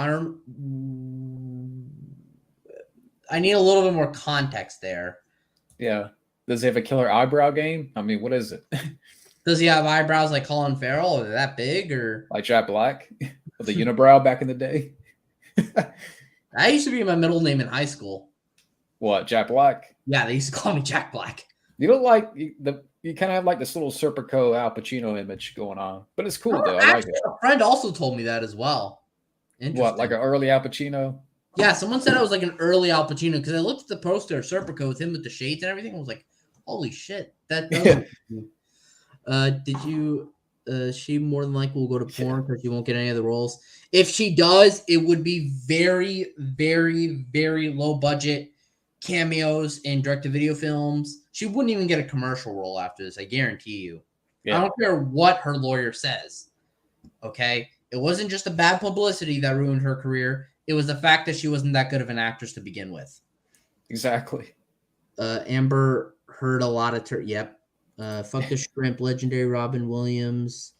I need a little bit more context there. Yeah. Does he have a killer eyebrow game? I mean, what is it? Does he have eyebrows like Colin Farrell? Are they that big or like Jack Black with the unibrow back in the day? That used to be my middle name in high school. What, Jack Black? Yeah, they used to call me Jack Black. You don't like you kind of have like this little Serpico Al Pacino image going on, but it's cool though. I like it. A friend also told me that as well. What, like an early Al Pacino? Yeah, someone said I was like an early Al Pacino because I looked at the poster of Serpico with him with the shades and everything. I was like, holy shit, that does. Yeah. Did you? She more than likely will go to porn because she won't get any of the roles. If she does, it would be very, very, very low budget cameos in direct-to-video films. She wouldn't even get a commercial role after this. I guarantee you. Yeah. I don't care what her lawyer says. Okay, it wasn't just a bad publicity that ruined her career. It was the fact that she wasn't that good of an actress to begin with. Exactly. Amber heard a lot of Yep. Fuck the Shrimp, legendary Robin Williams.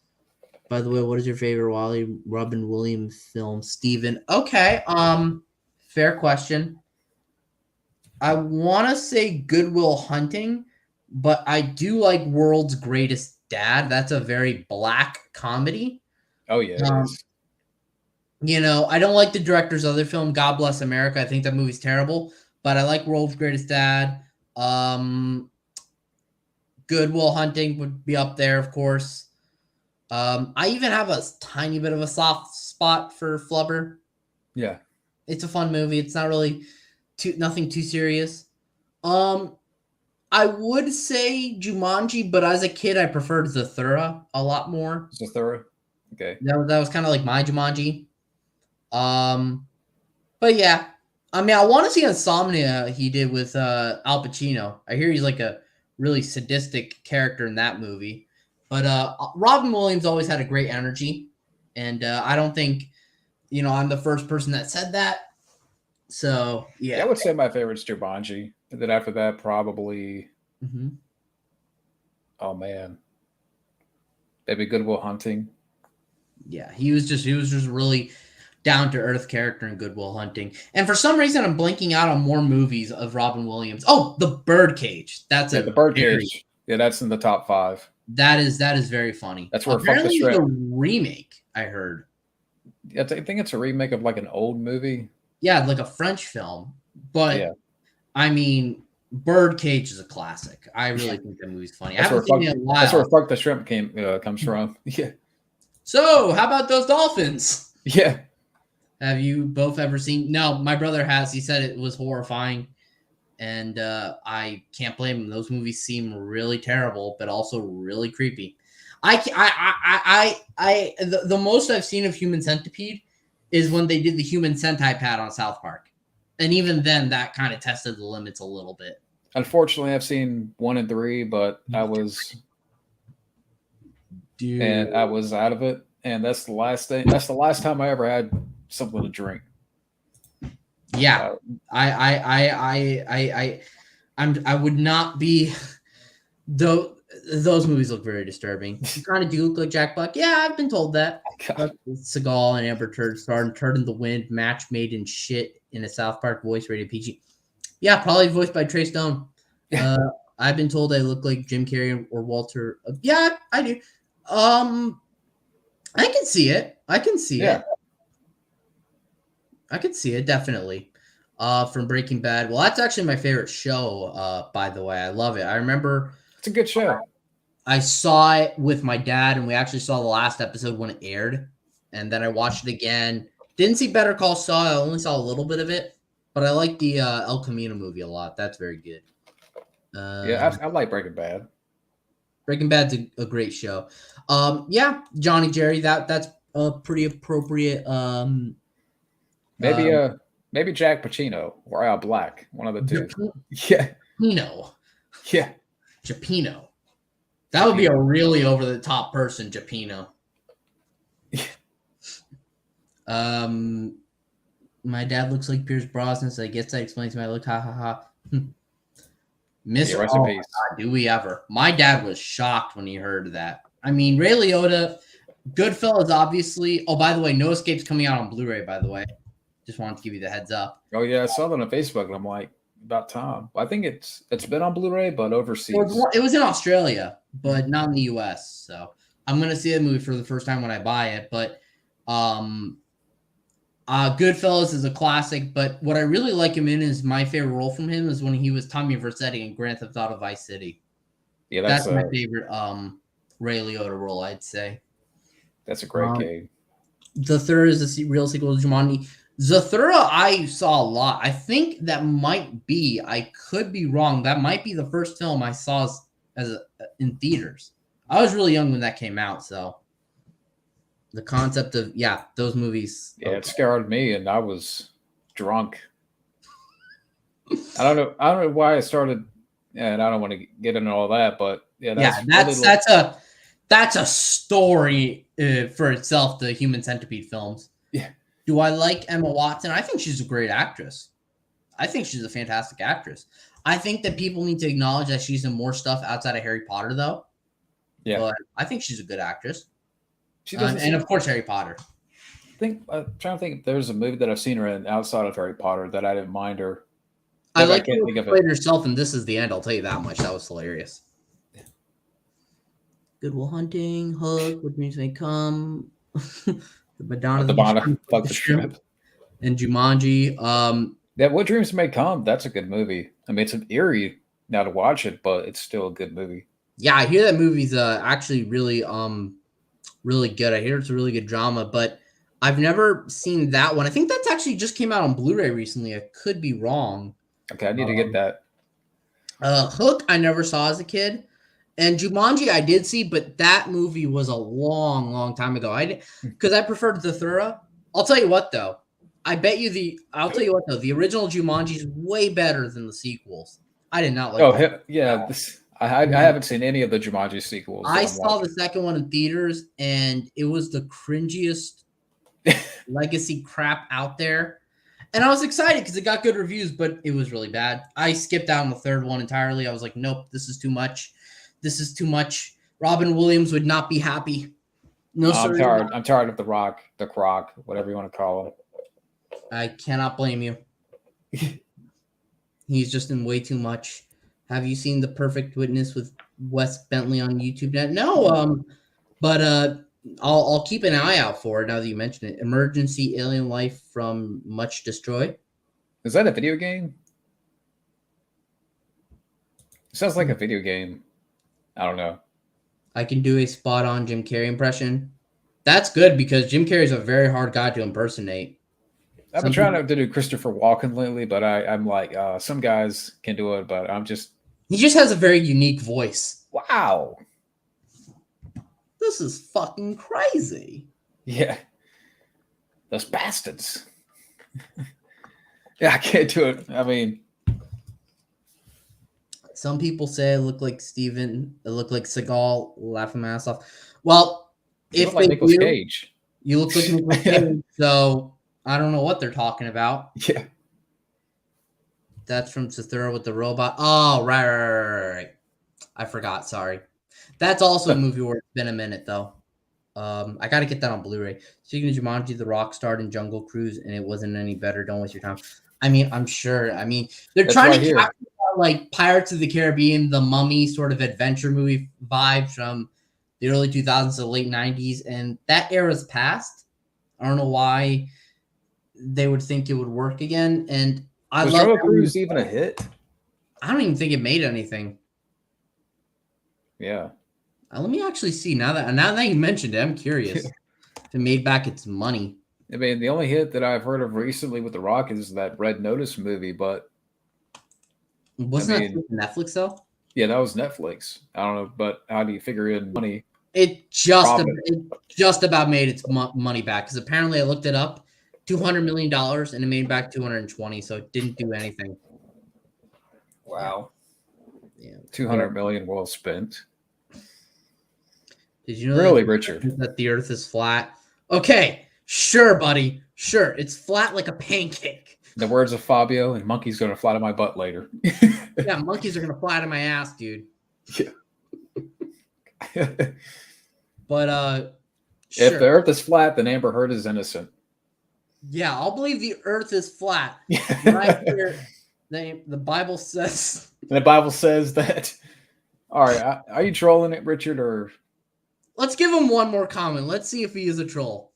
By the way, what is your favorite Wally Robin Williams film? Steven. Okay. Fair question. I want to say Good Will Hunting, but I do like World's Greatest Dad. That's a very black comedy. Oh, yeah. It is. You know, I don't like the director's other film, God Bless America. I think that movie's terrible, but I like World's Greatest Dad. Good Will Hunting would be up there, of course. I even have a tiny bit of a soft spot for Flubber. Yeah. It's a fun movie. It's not really nothing too serious. I would say Jumanji, but as a kid, I preferred Zathura a lot more. Zathura? Okay. That was kind of like my Jumanji. But yeah, I mean, I want to see Insomnia he did with Al Pacino. I hear he's like a really sadistic character in that movie. But Robin Williams always had a great energy, and I don't think, I'm the first person that said that. So yeah, I would say my favorite's Jumanji, and then after that, probably. Mm-hmm. Oh man, maybe Good Will Hunting. Yeah, he was just really down to earth character in Good Will Hunting. And for some reason, I'm blanking out on more movies of Robin Williams. Oh, The Birdcage. That's The Birdcage. Yeah, that's in the top 5. That is very funny. That's where apparently it's a remake. I heard. I think it's a remake of like an old movie. Yeah, like a French film. But yeah. I mean, Birdcage is a classic. I really think that movie's funny. That's where Fuck the Shrimp comes from. Yeah. So, how about those dolphins? Yeah. Have you both ever seen? No, my brother has. He said it was horrifying, and I can't blame him. Those movies seem really terrible, but also really creepy. The most I've seen of Human Centipede is when they did the Human Sentai pad on South Park, and even then, that kind of tested the limits a little bit. Unfortunately, I've seen 1 and 3, but I was out of it, and that's the last thing. That's the last time I ever had something to drink. Yeah, I would not be. Though those movies look very disturbing. You kind of do look like Jack Black. Yeah, I've been told that. Seagal and Amber Turd starred in Turd in the Wind, match made in shit in a South Park voice rated PG. Yeah, probably voiced by Trey Stone. I've been told I look like Jim Carrey or Walter. Yeah, I do. I can see it. I can see it, definitely. From Breaking Bad. Well, that's actually my favorite show, by the way. I love it. I remember it's a good show. I saw it with my dad, and we actually saw the last episode when it aired. And then I watched it again. Didn't see Better Call Saul. I only saw a little bit of it. But I like the El Camino movie a lot. That's very good. Yeah, I like Breaking Bad. Breaking Bad's a great show. Yeah, Johnny Jerry, that's a pretty appropriate Maybe Jack Pacino or Al Black, one of the two. Yeah. Yeah. Japino. That would be a really over the top person, Japino. My dad looks like Pierce Brosnan, so I guess that explains my look. Ha ha ha. Mr. Rest in peace. God, do we ever? My dad was shocked when he heard that. I mean, Ray Liotta, Goodfellas, obviously. Oh, by the way, No Escape's coming out on Blu-ray, by the way. Just wanted to give you the heads up. Oh, yeah, I saw that on Facebook, and I'm like, about time. I think it's been on Blu-ray, but overseas. It was in Australia, but not in the U.S., so I'm going to see the movie for the first time when I buy it, but Goodfellas is a classic, but what I really like him in is my favorite role from him is when he was Tommy Vercetti in Grand Theft Auto Vice City. Yeah, that's my favorite Ray Liotta role, I'd say. That's a great game. The third is a real sequel to Jumanji. Zathura, I saw a lot. I think that might be, I could be wrong, that might be the first film I saw in theaters. I was really young when that came out, so the concept of those movies. Yeah, it scared me, and I was drunk. I don't know why I started, and I don't want to get into all that, but that's a story for itself. The Human Centipede films. Yeah. Do I like Emma Watson? I think she's a great actress. I think she's a fantastic actress. I think that people need to acknowledge that she's in more stuff outside of Harry Potter, though. Yeah, but I think she's a good actress. She doesn't, and of course, Harry Potter. I'm trying to think if there's a movie that I've seen her in outside of Harry Potter that I didn't mind her. I like her played herself, and This Is the End. I'll tell you that much. That was hilarious. Good Will Hunting, Hook, What Dreams May Come, the Madonna, Fuck the Shrimp, and Jumanji. What Dreams May Come. That's a good movie. I mean, it's eerie now to watch it, but it's still a good movie. Yeah, I hear that movie's actually really really good. I hear it's a really good drama, but I've never seen that one. I think that's actually just came out on Blu-ray recently. I could be wrong. Okay, I need to get that. Hook, I never saw as a kid. And Jumanji, I did see, but that movie was a long, long time ago. Because I preferred Zathura. I'll tell you what, though. The original Jumanji is way better than the sequels. I did not like it. Yeah. I haven't seen any of the Jumanji sequels. I saw the second one in theaters, and it was the cringiest legacy crap out there. And I was excited because it got good reviews, but it was really bad. I skipped out on the third one entirely. I was like, nope, this is too much. This is too much. Robin Williams would not be happy. No, I'm tired of the Croc, whatever you want to call him. I cannot blame you. He's just in way too much. Have you seen The Perfect Witness with Wes Bentley on YouTube? No, but I'll keep an eye out for it now that you mention it. Emergency Alien Life from Much Destroyed. Is that a video game? It sounds like a video game. I don't know. I can do a spot-on Jim Carrey impression. That's good because Jim Carrey's a very hard guy to impersonate. I've been trying to do Christopher Walken lately, but I'm like, some guys can do it, but He just has a very unique voice. Wow. This is fucking crazy. Yeah. Those bastards. Yeah, I can't do it. I mean, some people say I look like Steven. I look like Seagal. Laughing my ass off. Well, you look like Nicolas Cage. You look like Nicolas Cage. So I don't know what they're talking about. Yeah. That's from Zathura with the robot. Oh, right. I forgot. Sorry. That's also a movie where it's been a minute, though. I got to get that on Blu-ray. Speaking of Jumanji, The Rock starred in Jungle Cruise, and it wasn't any better. Don't waste your time. I mean, I'm sure. I mean, they're trying to capture like Pirates of the Caribbean, the Mummy sort of adventure movie vibes from the early 2000s to the late 90s, and that era's past. I don't know why they would think it would work again. And I was Jungle Cruise even a hit? I don't even think it made anything. Yeah. Let me actually see. Now that you mentioned it, I'm curious if it made back its money. I mean, the only hit that I've heard of recently with The Rock is that Red Notice movie, but wasn't that Netflix though? Yeah, that was Netflix. I don't know, but how do you figure in money? It just about made its money back because apparently I looked it up. $200 million, and it made back 220, so it didn't do anything. Wow. Yeah. 200 million well spent. Did you know really, Richard, that the Earth is flat? Okay, sure, buddy. Sure, it's flat like a pancake. The words of Fabio, and monkey's going to fly to my butt later. Yeah, monkeys are going to fly to my ass, dude. Yeah. But sure. If the Earth is flat, then Amber Heard is innocent. Yeah, I'll believe the Earth is flat. Right here, the Bible says. The Bible says that. All right, are you trolling it, Richard, or? Let's give him one more comment. Let's see if he is a troll,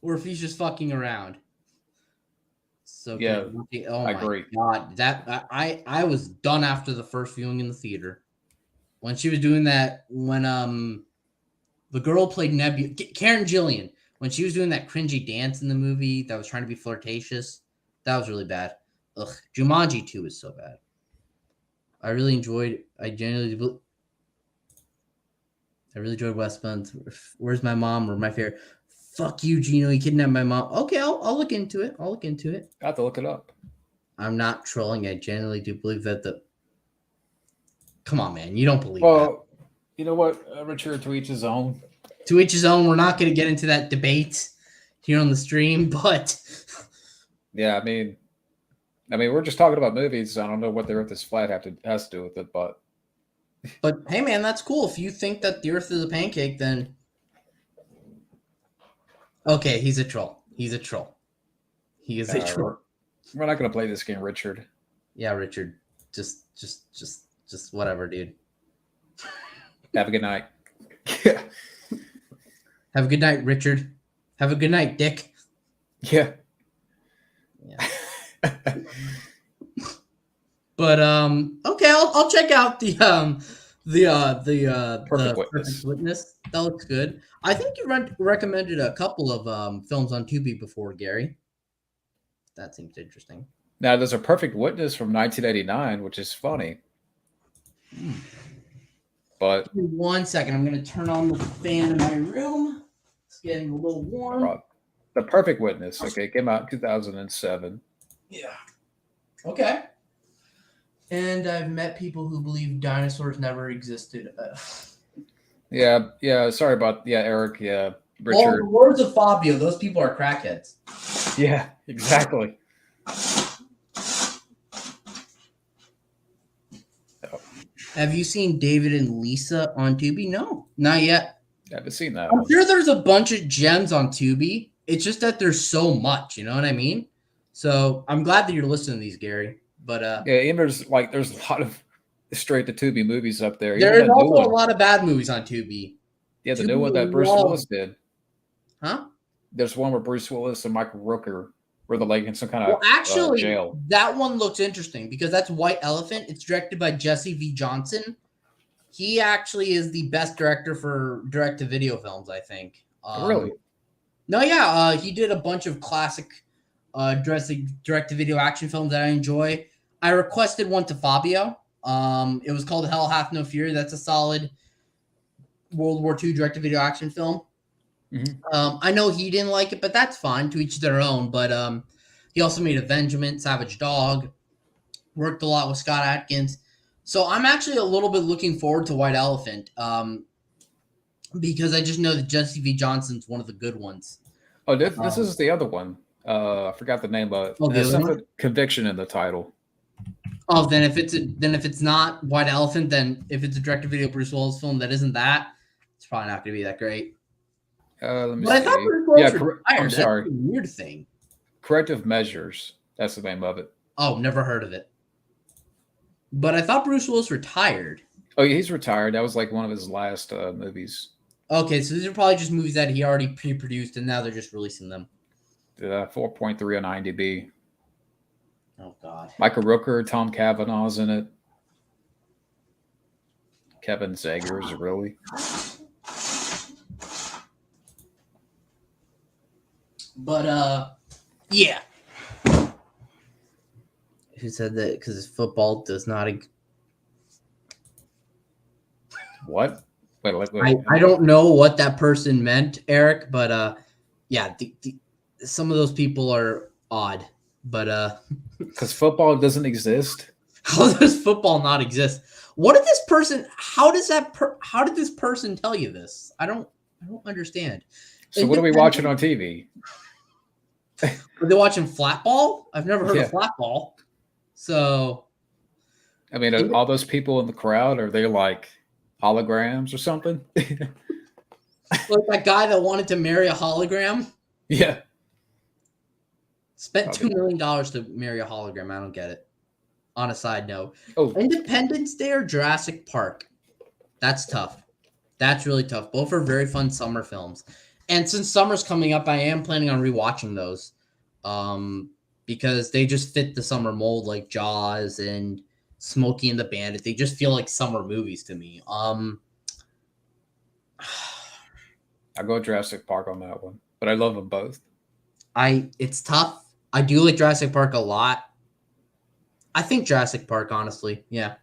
or if he's just fucking around. So yeah, oh I my agree. God, that I was done after the first viewing in the theater when she was doing that. When the girl played Karen Gillian, when she was doing that cringy dance in the movie that was trying to be flirtatious, that was really bad. Ugh, Jumanji 2 is so bad. I really enjoyed. I really enjoyed Westbound. Where's my mom? Or my favorite. Fuck you, Gino. You kidnapped my mom. Okay, I'll look into it. I'll have to look it up. I'm not trolling. I genuinely do believe that Come on, man. You don't believe that. You know what, Richard, to each his own. To each his own. We're not going to get into that debate here on the stream, but... Yeah, I mean, we're just talking about movies. I don't know what the Earth is flat has to do with it, but... But, hey, man, that's cool. If you think that the Earth is a pancake, then... Okay, he's a troll. He is a troll. We're not going to play this game, Richard. Yeah, Richard. Just whatever, dude. Have a good night. Have a good night, Richard. Have a good night, Dick. Yeah. But okay, I'll check out the Perfect Witness. That looks good. I think you recommended a couple of films on Tubi before, Gary. That seems interesting. Now, there's a Perfect Witness from 1989, which is funny. But give me 1 second. I'm going to turn on the fan in my room. It's getting a little warm. The Perfect Witness. Okay, it came out in 2007. Yeah. Okay. And I've met people who believe dinosaurs never existed. Yeah. Sorry about Eric. Yeah, Richard. Well, the words of Fabio, those people are crackheads. Yeah, exactly. Have you seen David and Lisa on Tubi? No, not yet. I haven't seen that. I'm sure there's a bunch of gems on Tubi. It's just that there's so much, you know what I mean? So I'm glad that you're listening to these, Gary. But and there's a lot of straight to Tubi movies up there. There is also a lot of bad movies on Tubi. Yeah, the new one that Bruce Willis did. Huh? There's one where Bruce Willis and Michael Rooker were in some kind of jail. That one looks interesting because that's White Elephant. It's directed by Jesse V. Johnson. He actually is the best director for direct-to-video films, I think. Really? No, yeah. He did a bunch of classic direct-to-video action films that I enjoy. I requested one to Fabio. It was called Hell Hath No Fury. That's a solid World War II direct-to-video action film. Mm-hmm. I know he didn't like it, but that's fine. To each their own. But he also made Avengement, Savage Dog. Worked a lot with Scott Adkins. So I'm actually a little bit looking forward to White Elephant because I just know that Jesse V. Johnson's one of the good ones. Oh, this is the other one. I forgot the name of it. There's something conviction in the title. Oh, then if it's not White Elephant, then if it's a direct-to-video Bruce Willis film that isn't that, it's probably not going to be that great. Let me but see. I thought Bruce Willis retired. I'm sorry. That's a weird thing. Corrective Measures. That's the name of it. Oh, never heard of it. But I thought Bruce Willis retired. Oh, yeah, he's retired. That was like one of his last movies. Okay, so these are probably just movies that he already pre-produced, and now they're just releasing them. 4.3 on IMDb. Oh, God. Michael Rooker, Tom Cavanaugh's in it. Kevin Zegers, really? But, yeah. Who said that? Because football does not... What? Wait. I don't know what that person meant, Eric, but, yeah, some of those people are odd, but because football doesn't exist. How does football not exist? What did this person? How did this person tell you this? I don't understand. So what are we watching on TV? Are they watching flatball? I've never heard of flatball. So, I mean, all those people in the crowd, are they like holograms or something? Like that guy that wanted to marry a hologram? Yeah. Spent $2 million to marry a hologram. I don't get it. On a side note. Oh. Independence Day or Jurassic Park? That's tough. That's really tough. Both are very fun summer films. And since summer's coming up, I am planning on rewatching those. Because they just fit the summer mold, like Jaws and Smokey and the Bandit. They just feel like summer movies to me. I'll go Jurassic Park on that one, but I love them both. It's tough. I do like Jurassic Park a lot. I think Jurassic Park, honestly, yeah.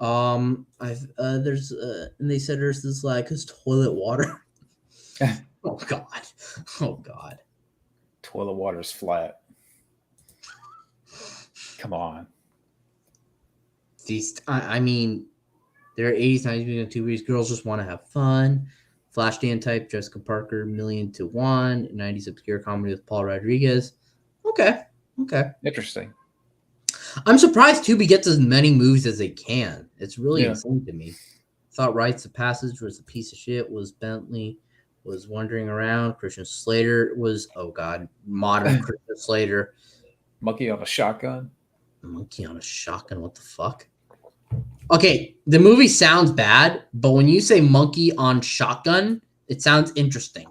And they said there's this like his toilet water. Oh God. Toilet water's flat. Come on. I mean, there are 80s, 90s, and 2 girls just want to have fun. Flashdance type, Jessica Parker, Million to One, 90s obscure comedy with Paul Rodriguez. Okay. Interesting. I'm surprised Tubi gets as many movies as they can. It's really insane to me. Thought Rites of Passage was a piece of shit. Was Bentley was wandering around. Christian Slater was modern Christian Slater. Monkey on a shotgun. Monkey on a shotgun. What the fuck? Okay, the movie sounds bad, but when you say monkey on shotgun, it sounds interesting.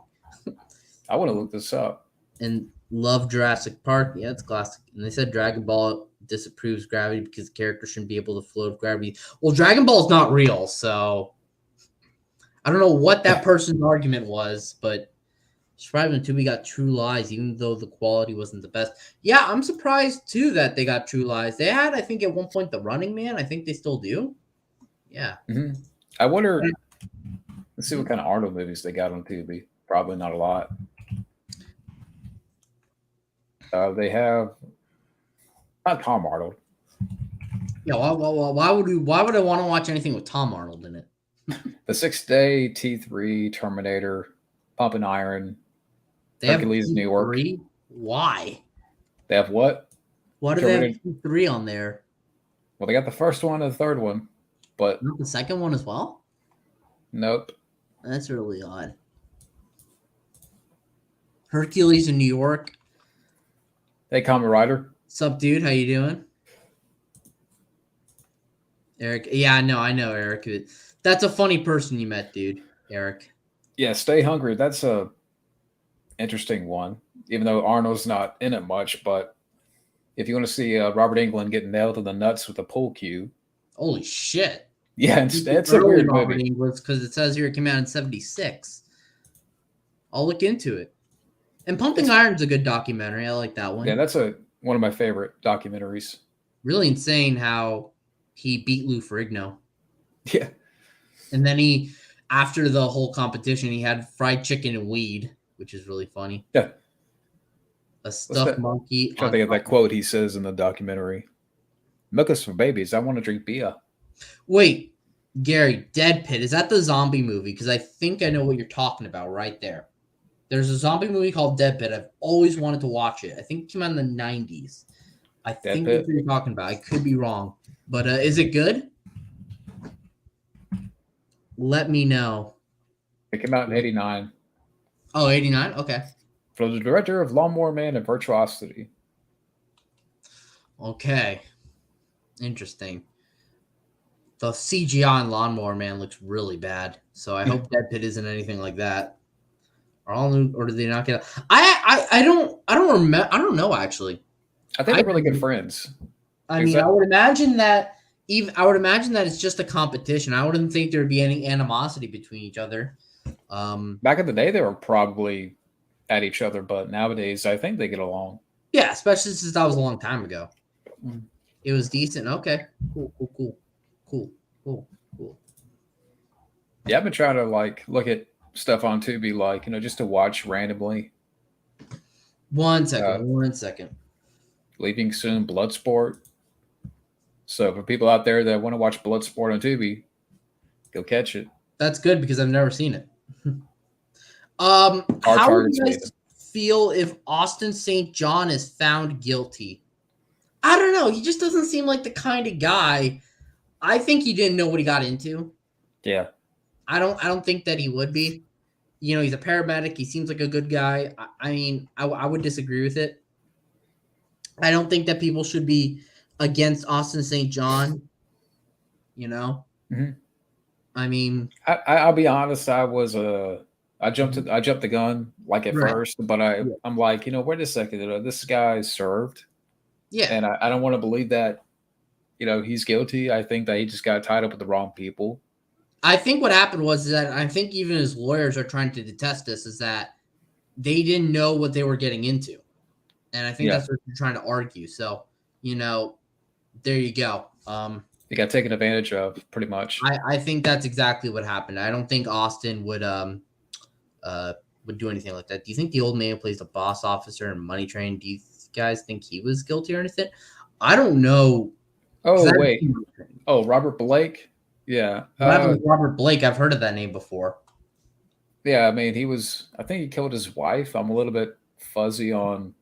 I want to look this up. And love Jurassic Park. Yeah, it's classic. And they said Dragon Ball disapproves gravity because the character shouldn't be able to float with gravity. Well, Dragon Ball is not real, so I don't know what that person's argument was, but surprised when Tubi got True Lies, even though the quality wasn't the best. Yeah, I'm surprised too that they got True Lies. They had, I think, at one point The Running Man. I think they still do. Yeah. Mm-hmm. I wonder. Let's see what kind of Arnold movies they got on Tubi. Probably not a lot. They have not Tom Arnold. Yeah. Why would I want to watch anything with Tom Arnold in it? The 6th Day, T3, Terminator, Pump and Iron. They Hercules, have New York. Why? They have what? Why do they have T3 on there? Well, they got the first one and the third one, but not the second one as well. Nope. That's really odd. Hercules in New York. Hey, Kamen Rider. Sup, dude? How you doing? Eric. Yeah, I know Eric. That's a funny person you met, dude. Eric. Yeah, Stay Hungry. That's a interesting one, even though Arnold's not in it much. But if you want to see Robert Englund get nailed in the nuts with a pool cue. Holy shit. Yeah, it's a weird Robert movie. Because it says here it came out in 1976. I'll look into it. And Pumping Iron's a good documentary. I like that one. Yeah, that's one of my favorite documentaries. Really insane how he beat Lou Ferrigno. Yeah. And then after the whole competition, he had fried chicken and weed, which is really funny. Yeah. A stuffed monkey. I'm trying to think of that quote he says in the documentary. Milk is for babies. I want to drink beer. Wait, Gary, Dead Pit. Is that the zombie movie? Because I think I know what you're talking about right there. There's a zombie movie called Dead Pit. I've always wanted to watch it. I think it came out in the 90s. I think that's what you're talking about. I could be wrong. But is it good? Let me know. It came out in 89. Oh, 89? Okay. For the director of Lawnmower Man and Virtuosity. Okay. Interesting. The CGI on Lawnmower Man looks really bad. So I hope Dead Pit isn't anything like that. Or did they not get? I don't remember. I don't know actually. I think they're really good friends. I mean, I would imagine that it's just a competition. I wouldn't think there would be any animosity between each other. Back in the day, they were probably at each other, but nowadays, I think they get along. Yeah, especially since that was a long time ago. It was decent. Okay, cool. Yeah, I've been trying to look at stuff on Tubi, just to watch randomly. One second. Leaving soon, Bloodsport. So for people out there that want to watch Bloodsport on Tubi, go catch it. That's good because I've never seen it. How would you guys feel if Austin St. John is found guilty? I don't know. He just doesn't seem like the kind of guy. I think he didn't know what he got into. Yeah. I don't think that he would be. You know, he's a paramedic. He seems like a good guy. I mean, I would disagree with it. I don't think that people should be against Austin St. John. You know, I mean, I'll be honest. I jumped the gun like at first, but I'm like, wait a second, this guy served. Yeah, and I don't want to believe that, he's guilty. I think that he just got tied up with the wrong people. I think what happened was that I think even his lawyers are trying to detest this, is that they didn't know what they were getting into. And I think that's what they're trying to argue. So, there you go. They got taken advantage of, pretty much. I think that's exactly what happened. I don't think Austin would do anything like that. Do you think the old man who plays the boss officer in Money Train, do you guys think he was guilty or anything? I don't know. Oh, wait. Oh, Robert Blake? Yeah. What happened with Robert Blake? I've heard of that name before. Yeah, I mean, I think he killed his wife. I'm a little bit fuzzy on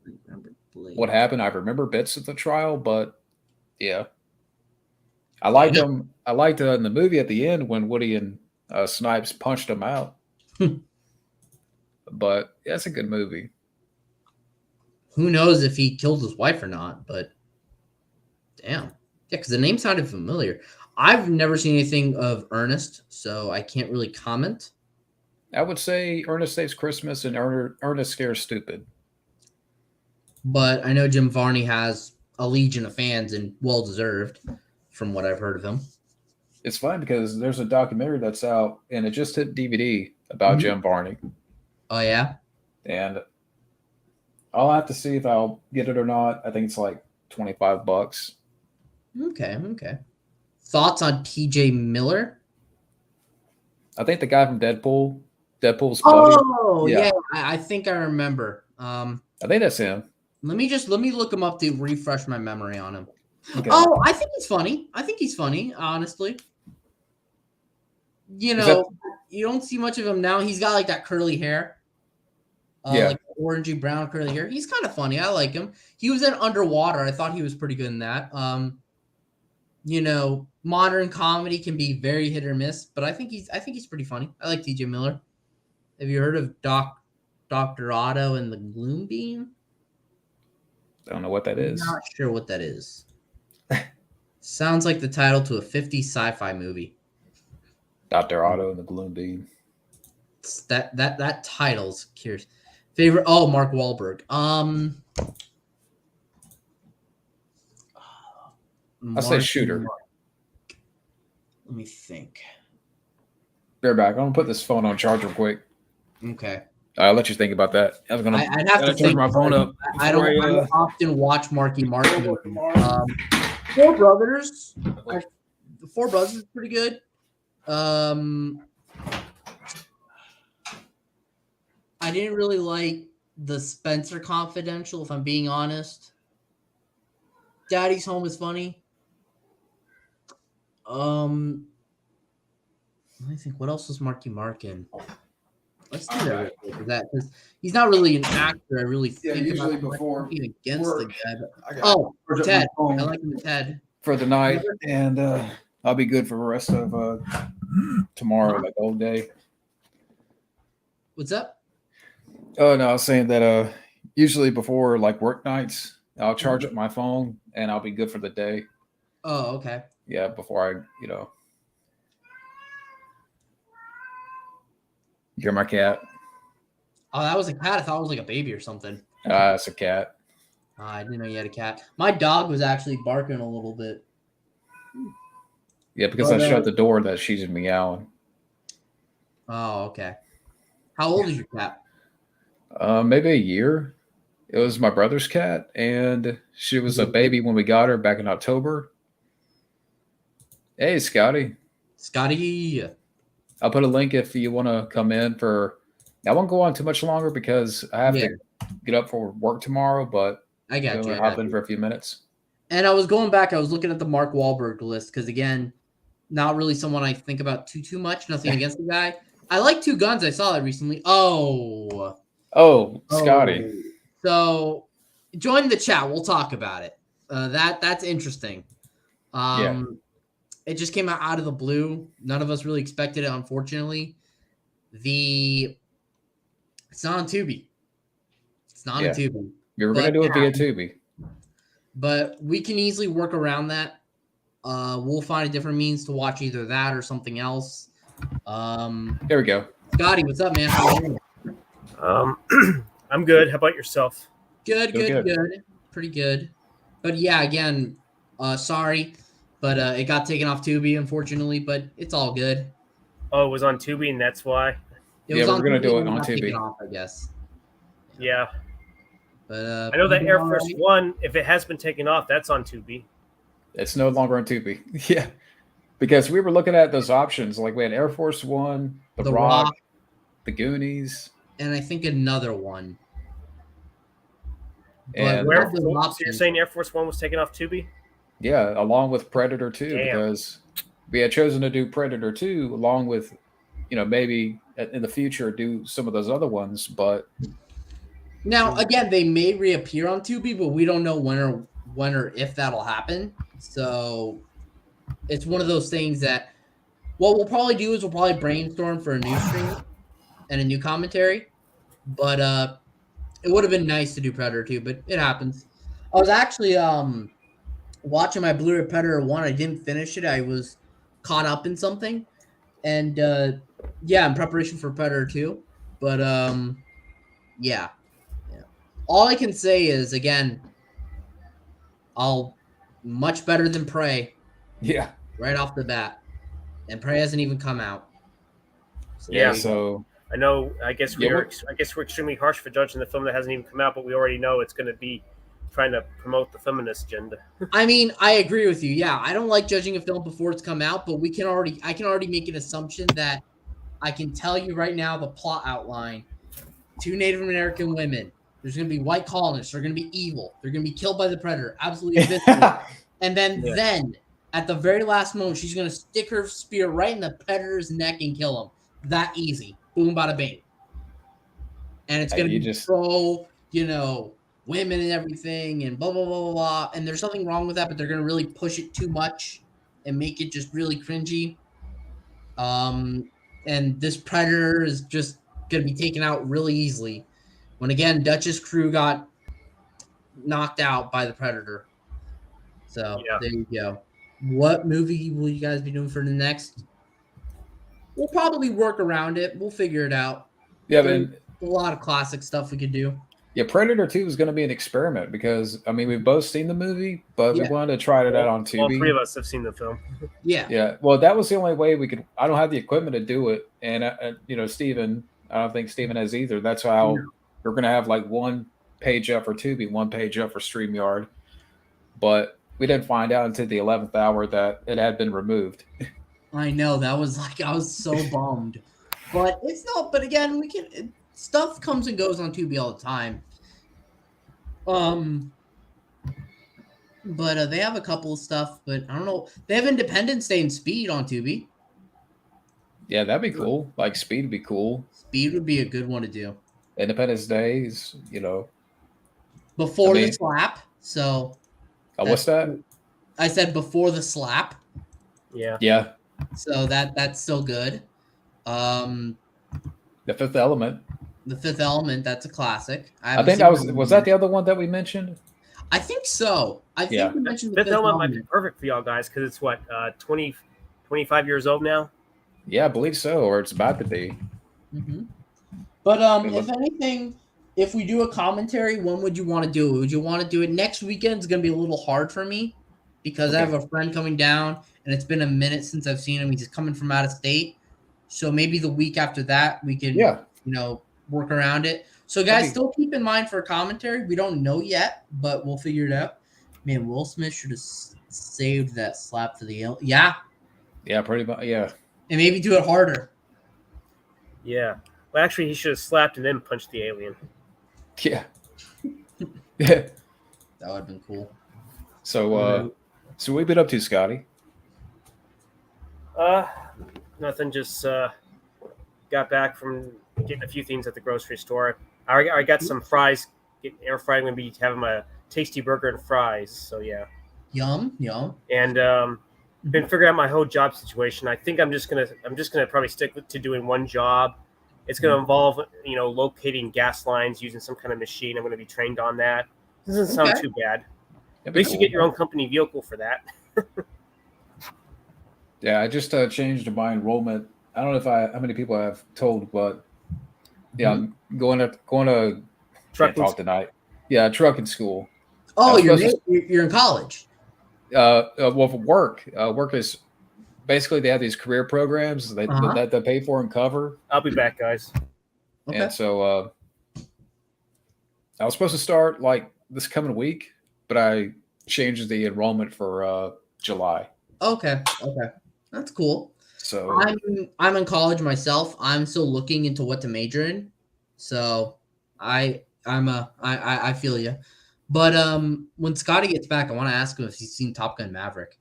what happened. I remember bits of the trial, but yeah. I liked him. I liked in the movie at the end when Woody and Snipes punched him out. But yeah, it's a good movie. Who knows if he killed his wife or not, but damn. Yeah, because the name sounded familiar. I've never seen anything of Ernest, so I can't really comment. I would say Ernest Saves Christmas and Ernest Scares Stupid. But I know Jim Varney has a legion of fans, and well-deserved, from what I've heard of him. It's fun because there's a documentary that's out, and it just hit DVD about Jim Varney. Oh, yeah? And I'll have to see if I'll get it or not. I think it's like $25. Okay. Thoughts on TJ Miller? I think the guy from Deadpool's buddy. Oh, yeah. I think I remember. I think that's him. Let me look him up to refresh my memory on him. Okay. Oh, I think he's funny. Honestly. You don't see much of him now. He's got like that curly hair. Like orangey brown curly hair. He's kind of funny. I like him. He was in Underwater. I thought he was pretty good in that. Modern comedy can be very hit or miss, but I think he's pretty funny. I like TJ Miller. Have you heard of Dr. Otto and the Gloom Beam? I don't know what that is. I'm not sure what that is. Sounds like the title to a 50s sci-fi movie. Dr. Otto and the Gloom Beam. That title's curious. Favorite? Oh, Mark Wahlberg. I say Shooter. Let me think. Bear back. I'm gonna put this phone on charge real quick. Okay. I'll let you think about that. I'd have to turn my phone up. I don't often watch Marky Mark. Four Brothers. The Four Brothers is pretty good. I didn't really like the Spencer Confidential, if I'm being honest. Daddy's Home is funny. Let me think. What else was Marky Mark in? Let's do that because he's not really an actor. I really think usually about before against work, the guy. Ted. I like him, Ted. For the night, and I'll be good for the rest of tomorrow, like all day. What's up? Oh no, I was saying that usually before like work nights, I'll charge up my phone and I'll be good for the day. Oh, okay. Yeah, before I, You're my cat. Oh, that was a cat. I thought it was like a baby or something. It's a cat. I didn't know you had a cat. My dog was actually barking a little bit. Yeah, because I shut the door that she's meowing. Oh, okay. How old is your cat? Maybe a year. It was my brother's cat, and she was a baby when we got her back in October. Hey, Scotty. Scotty. I'll put a link if you want to come in for I won't go on too much longer because I have to get up for work tomorrow, but I got you. Hop in for a few minutes. And I was going back. I was looking at the Mark Wahlberg list because, again, not really someone I think about too much. Nothing against the guy. I like Two Guns. I saw that recently. Oh, Scotty. So join the chat. We'll talk about it. That's interesting. It just came out of the blue. None of us really expected it, unfortunately. It's not on Tubi. It's not on Tubi. We were going to do it via Tubi. But we can easily work around that. We'll find a different means to watch either that or something else. There we go. Scotty, what's up, man? How are you? I'm good. How about yourself? Good. Pretty good. But yeah, again, sorry. But it got taken off Tubi, unfortunately, but it's all good. Oh, it was on Tubi, and that's why? We're going to do it on Tubi. Off, I guess. Yeah. But I know that Air Force One, if it has been taken off, that's on Tubi. It's no longer on Tubi. Yeah. Because we were looking at those options. Like we had Air Force One, The Rock, The Goonies. And I think another one. And so you're saying Air Force One was taken off Tubi? Yeah, along with Predator 2, because we had chosen to do Predator 2 along with, maybe in the future do some of those other ones. But now, again, they may reappear on Tubi, but we don't know when or if that'll happen. So it's one of those things that what we'll probably do is we'll probably brainstorm for a new stream and a new commentary. But it would have been nice to do Predator 2, but it happens. I was actually watching my Blu-ray Predator 1. I didn't finish it. I was caught up in something. And in preparation for Predator 2. But yeah. All I can say is, again, much better than Prey. Yeah. Right off the bat. And Prey hasn't even come out. So I know. I guess we're extremely harsh for judging the film that hasn't even come out, but we already know it's going to be trying to promote the feminist agenda. I mean, I agree with you. Yeah, I don't like judging a film before it's come out, but I can already make an assumption that I can tell you right now the plot outline. 2 Native American women. There's going to be white colonists. They're going to be evil. They're going to be killed by the Predator. Absolutely eviscerated. And then at the very last moment, she's going to stick her spear right in the Predator's neck and kill him. That easy. Boom, bada bing. And it's going to be pro, women and everything and blah, blah, blah, blah, blah. And there's nothing wrong with that, but they're going to really push it too much and make it just really cringy. And this Predator is just going to be taken out really easily. When, again, Dutch's crew got knocked out by the Predator. So, There you go. What movie will you guys be doing for the next? We'll probably work around it. We'll figure it out. Yeah, There's a lot of classic stuff we could do. Yeah, Predator 2 is going to be an experiment because, we've both seen the movie, but we wanted to try it out on Tubi. All 3 of us have seen the film. Yeah. Well, that was the only way we could. I don't have the equipment to do it. And, Steven, I don't think Steven has either. That's how we're going to have like 1 page up for Tubi, 1 page up for StreamYard. But we didn't find out until the 11th hour that it had been removed. I know. That was I was so bummed. But it's not. But again, stuff comes and goes on Tubi all the time. But they have a couple of stuff, but I don't know. They have Independence Day and Speed on Tubi. Yeah, that'd be cool. Like Speed would be cool. Speed would be a good one to do. Independence Day is, before the slap. So. What's that? I said before the slap. Yeah. Yeah. So that's still good. The Fifth Element. The Fifth Element, that's a classic. I think that was that the other one that we mentioned? I think so. I think we mentioned the Fifth Element might be perfect for y'all guys because it's 25 years old now? Yeah, I believe so, or it's about to be. Mm-hmm. But if anything, if we do a commentary, when would you want to do it? Would you want to do it next weekend? It's going to be a little hard for me because I have a friend coming down, and it's been a minute since I've seen him. He's coming from out of state. So maybe the week after that, we can, work around it. So, guys, still keep in mind for a commentary. We don't know yet, but we'll figure it out. Man, Will Smith should have saved that slap for the Yeah, pretty much. Yeah. And maybe do it harder. Yeah. Well, actually, he should have slapped and then punched the alien. Yeah. Yeah. That would have been cool. So what have you been up to, Scotty? Nothing. Just got back from getting a few things at the grocery store. I got some fries. Getting air fried. I'm gonna be having my tasty burger and fries. So yeah. Yum. And been figuring out my whole job situation. I think I'm just gonna probably stick to doing one job. It's gonna involve locating gas lines using some kind of machine. I'm gonna be trained on that. Doesn't sound too bad. At least you get your own company vehicle for that. Yeah, I just changed my enrollment. I don't know how many people I've told, but yeah, I'm going to Trucking talk tonight. Yeah, trucking school. Oh, you're in college. Well, for work, work is basically they have these career programs that they pay for and cover. I'll be back, guys. Okay. And so I was supposed to start like this coming week, but I changed the enrollment for July. Okay, that's cool. So I'm in college myself. I'm still looking into what to major in. So I feel you. But when Scotty gets back, I want to ask him if he's seen Top Gun Maverick.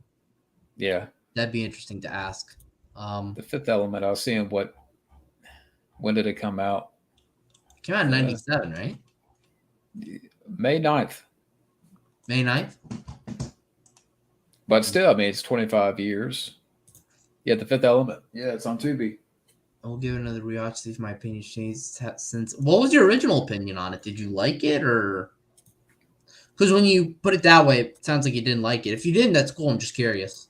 Yeah, that'd be interesting to ask. The Fifth Element. I was seeing when did it come out? It came out in 97, right? May 9th. May 9th? But still, I mean, it's 25 years. Yeah, The Fifth Element. Yeah, it's on Tubi. I'll give it another rewatch, see if my opinion changed since. What was your original opinion on it? Did you like it, or? Because when you put it that way, it sounds like you didn't like it. If you didn't, that's cool. I'm just curious.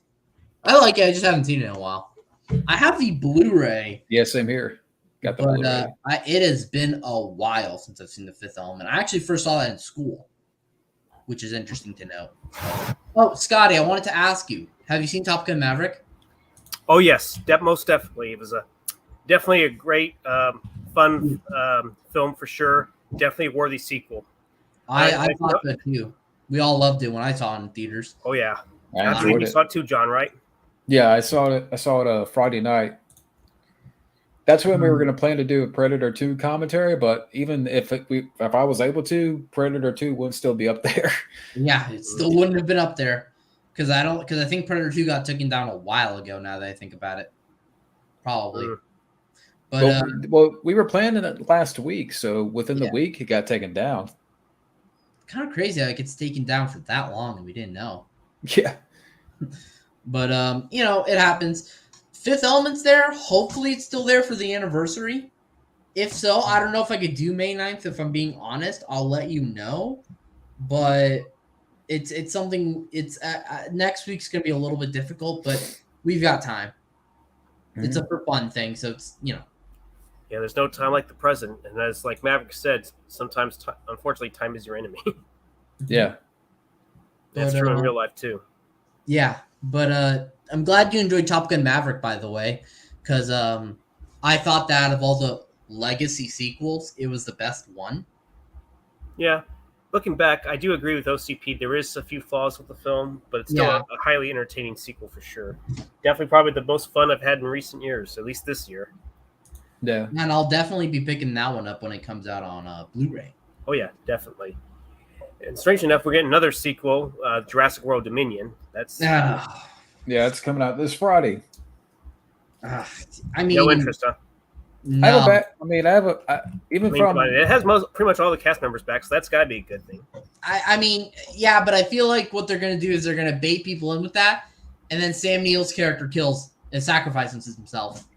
I like it. I just haven't seen it in a while. I have the Blu-ray. Yeah, same here. Got the Blu-ray. It has been a while since I've seen The Fifth Element. I actually first saw that in school, which is interesting to know. Oh, Scotty, I wanted to ask you, have you seen Top Gun Maverick? Oh, yes. Most definitely. It was definitely a great, fun film for sure. Definitely a worthy sequel. I thought that too. We all loved it when I saw it in theaters. Oh, yeah. I think you saw it too, John, right? Yeah, I saw it Friday night. That's when we were going to plan to do a Predator 2 commentary, but even if I was able to, Predator 2 wouldn't still be up there. Yeah, it still wouldn't have been up there because I think Predator 2 got taken down a while ago. Now that I think about it, probably. But well, we were planning it last week, so within the week it got taken down. Kind of crazy how it gets taken down for that long and we didn't know. Yeah, but it happens. Fifth Element's there. Hopefully it's still there for the anniversary. If so, I don't know if I could do May 9th. If I'm being honest, I'll let you know. But it's something. It's next week's gonna be a little bit difficult, but we've got time. Mm-hmm. It's a for fun thing, so it's Yeah, there's no time like the present, and as like Maverick said, sometimes unfortunately time is your enemy. Yeah, that's true in real life too. Yeah, but I'm glad you enjoyed Top Gun Maverick, by the way, because I thought that of all the legacy sequels, it was the best one. Yeah, looking back, I do agree with OCP. There is a few flaws with the film, but it's still a highly entertaining sequel for sure. Definitely probably the most fun I've had in recent years, at least this year. Yeah. And I'll definitely be picking that one up when it comes out on Blu-ray. Oh, yeah, definitely. And strange enough, we're getting another sequel, Jurassic World Dominion. That's... Yeah, it's coming out this Friday. I mean, no interest, huh? No. It has pretty much all the cast members back, so that's got to be a good thing. I mean, yeah, but I feel like what they're going to do is they're going to bait people in with that, and then Sam Neill's character kills and sacrifices himself.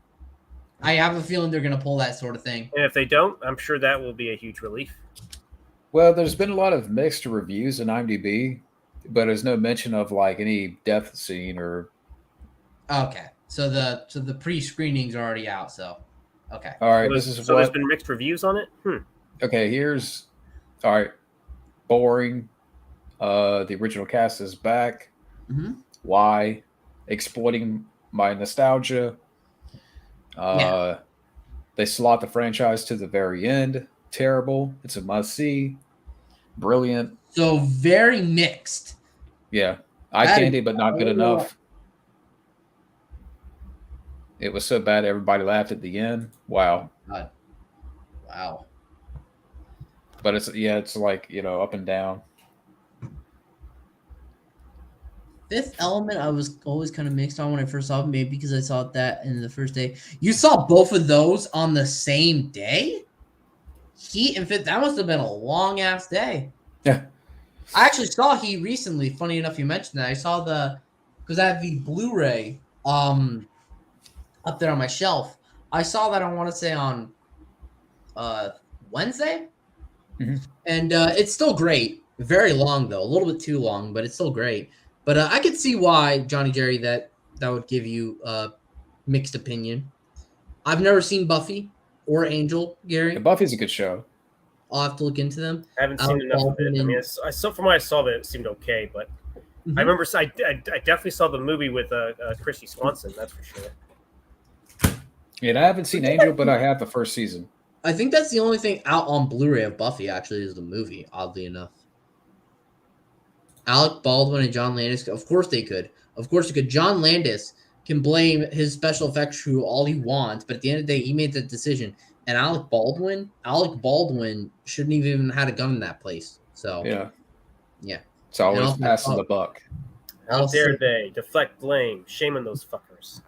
I have a feeling they're going to pull that sort of thing. And if they don't, I'm sure that will be a huge relief. Well, there's been a lot of mixed reviews in IMDb, but there's no mention of like any death scene or. Okay, so the pre-screenings are already out. So, okay. All right, there's been mixed reviews on it. Okay, all right. Boring. The original cast is back. Mm-hmm. Why? Exploiting my nostalgia. They slot the franchise to the very end. Terrible. It's a must-see. Brilliant. So very mixed. Yeah. Eye candy, but not good enough. It was so bad everybody laughed at the end. Wow. God. Wow. But it's like, up and down. Fifth Element, I was always kind of mixed on when I first saw it, maybe because I saw that in the first day. You saw both of those on the same day? Heat and Fifth, that must have been a long ass day. Yeah. I actually saw Heat recently. Funny enough, you mentioned that. I saw because I have the Blu-ray up there on my shelf. I saw that I want to say on Wednesday. Mm-hmm. And it's still great. Very long though, a little bit too long, but it's still great. But I could see why, Johnny Jerry, that would give you a mixed opinion. I've never seen Buffy or Angel, Gary. Yeah, Buffy's a good show. I'll have to look into them. I haven't seen enough of it. I mean, from what I saw, that it seemed okay. But I remember I definitely saw the movie with Christy Swanson. That's for sure. Yeah, and I haven't seen Angel, but I have the first season. I think that's the only thing out on Blu-ray of Buffy, actually, is the movie, oddly enough. Alec Baldwin and John Landis, of course they could. Of course they could. John Landis can blame his special effects crew all he wants, but at the end of the day, he made that decision. And Alec Baldwin shouldn't even had a gun in that place. So yeah. It's always passing the buck. How dare they deflect blame? Shame on those fuckers.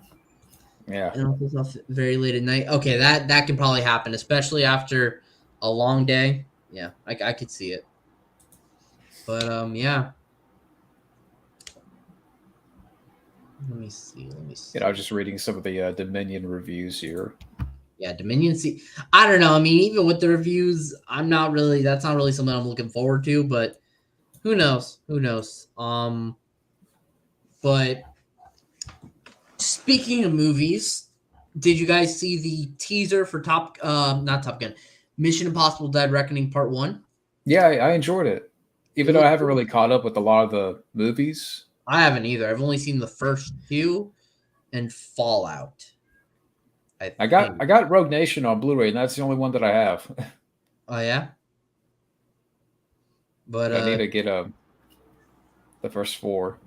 Yeah. And also very late at night. Okay, that can probably happen, especially after a long day. Yeah, I could see it. But yeah. Let me see. I was just reading some of the Dominion reviews here. Yeah, Dominion. See, I don't know. I mean, even with the reviews, that's not really something I'm looking forward to. But who knows? But speaking of movies, did you guys see the teaser for not Top Gun, Mission Impossible: Dead Reckoning Part 1? Yeah, I enjoyed it, even though I haven't really caught up with a lot of the movies. I haven't either. I've only seen the first two and Fallout. I got Rogue Nation on Blu-ray, and that's the only one that I have. Oh yeah, but I need to get the first 4.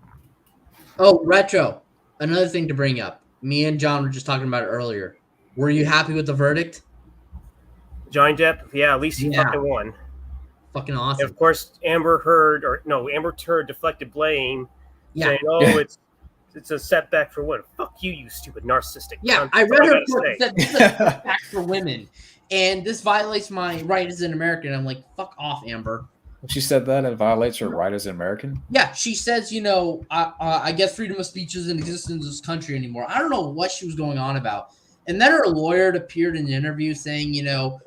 Oh, retro. Another thing to bring up. Me and John were just talking about it earlier. Were you happy with the verdict? Johnny Depp, yeah, at least he fucking won. Fucking awesome. And of course, Amber Heard deflected blame, saying, it's a setback for women. Fuck you, you stupid narcissistic. Yeah, I read her report that this is a setback for women, and this violates my right as an American. I'm like, fuck off, Amber. She said that it violates her right as an American? Yeah, she says, I guess freedom of speech isn't existing in this country anymore. I don't know what she was going on about. And then her lawyer appeared in an interview saying,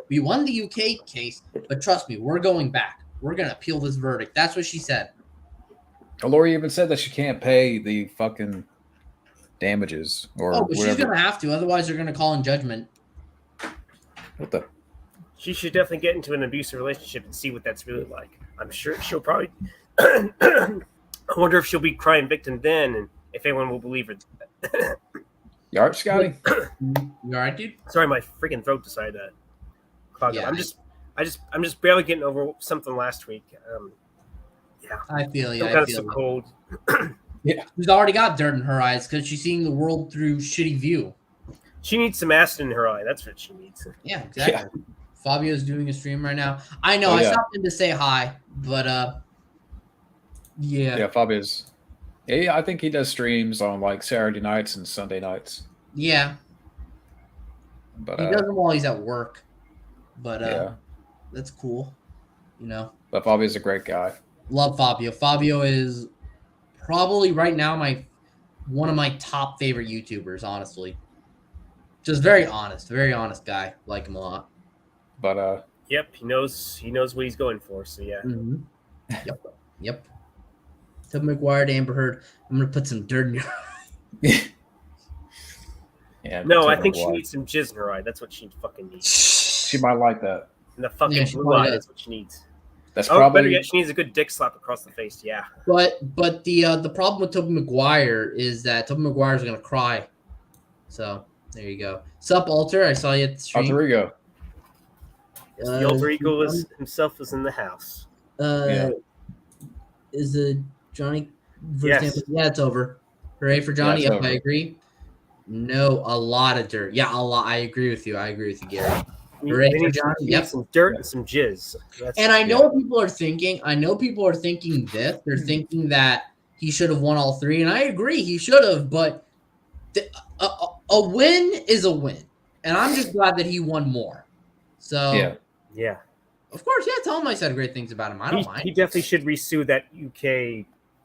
we won the UK case, but trust me, we're going back. We're going to appeal this verdict. That's what she said. The lawyer even said that she can't pay the fucking damages or but she's going to have to. Otherwise, they're going to call in judgment. What the? She should definitely get into an abusive relationship and see what that's really like. I'm sure she'll probably... I wonder if she'll be crime victim then and if anyone will believe her. You all right, Scotty? You all right, dude? Sorry, my freaking throat decided to clog up. I'm just barely getting over something last week. Yeah. I feel you. I feel cold. Yeah. She's already got dirt in her eyes because she's seeing the world through shitty view. She needs some acid in her eye. That's what she needs. Yeah, exactly. Yeah. Fabio's doing a stream right now. I know. I stopped in to say hi, but yeah. Yeah, Fabio's. Yeah, I think he does streams on like Saturday nights and Sunday nights. Yeah. But he does them while he's at work. But yeah. That's cool. But Fabio's a great guy. Love Fabio. Fabio is probably right now one of my top favorite YouTubers, honestly. Just very honest guy. Like him a lot. But yep, he knows what he's going for. So yeah. Mm-hmm. Yep. Tobey Maguire to Amber Heard. I'm gonna put some dirt in your eye. Yeah. No, I think she needs some jizz in her eye. That's what she fucking needs. She might like that. And the fucking blue eye. That's what she needs. That's probably better yet, she needs a good dick slap across the face. Yeah. But the problem with Tobey Maguire is that Tobey Maguire is gonna cry. So there you go. Sup, Alter? I saw you at the stream. Alter Ego. The Alter Ego himself is in the house. Is it Johnny? Yes. Yeah, it's over. Hooray for Johnny. Yeah, I agree. No, a lot of dirt. Yeah, a lot. I agree with you. Gary. Yep. Some dirt and some jizz. I know people are thinking. This. They're thinking that he should have won all three, and I agree he should have. But a win is a win, and I'm just glad that he won more. So yeah. Of course, tell him I said great things about him. I don't mind. He definitely should resue that UK,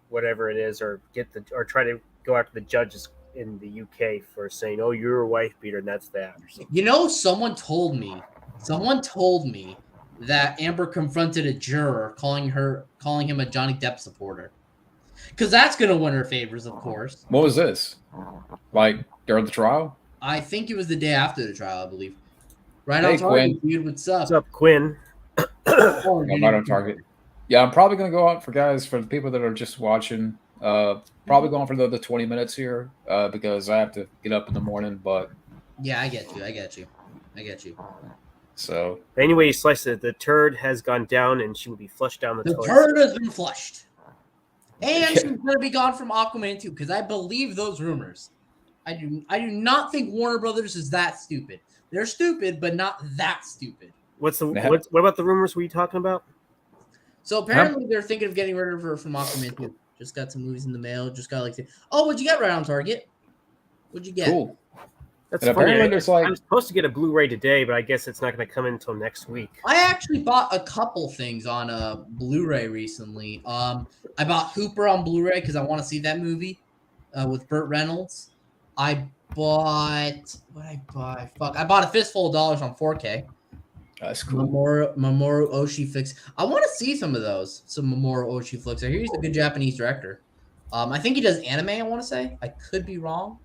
whatever it is, or try to go after the judges in the UK for saying, "Oh, you're a wife beater," and that's that. Someone told me that Amber confronted a juror calling him a Johnny Depp supporter, because that's gonna win her favors, of course. What was this? Like during the trial? I think it was the day after the trial, I believe. Right on target, dude. What's up? What's up, Quinn? Right on target. Yeah, I'm probably gonna go out for the people that are just watching. Probably going for the 20 minutes here because I have to get up in the morning. But yeah, I get you. So anyway, you slice it. The turd has gone down, and she will be flushed down the toilet. The turd has been flushed, and she's gonna be gone from Aquaman 2 because I believe those rumors. I do not think Warner Brothers is that stupid. They're stupid, but not that stupid. What about the rumors were you talking about? So apparently they're thinking of getting rid of her from Aquaman 2. Just got some movies in the mail. Just got what'd you get right on target? What'd you get? Cool. That's funny. I'm supposed to get a Blu-ray today, but I guess it's not going to come in until next week. I actually bought a couple things on a Blu-ray recently. I bought Hooper on Blu-ray because I want to see that movie with Burt Reynolds. I bought I bought a Fistful of Dollars on 4K. That's cool. Mamoru Oshii flicks. I want to see some of those. Some Mamoru Oshii flicks. I hear he's a good Japanese director. I think he does anime. I want to say. I could be wrong.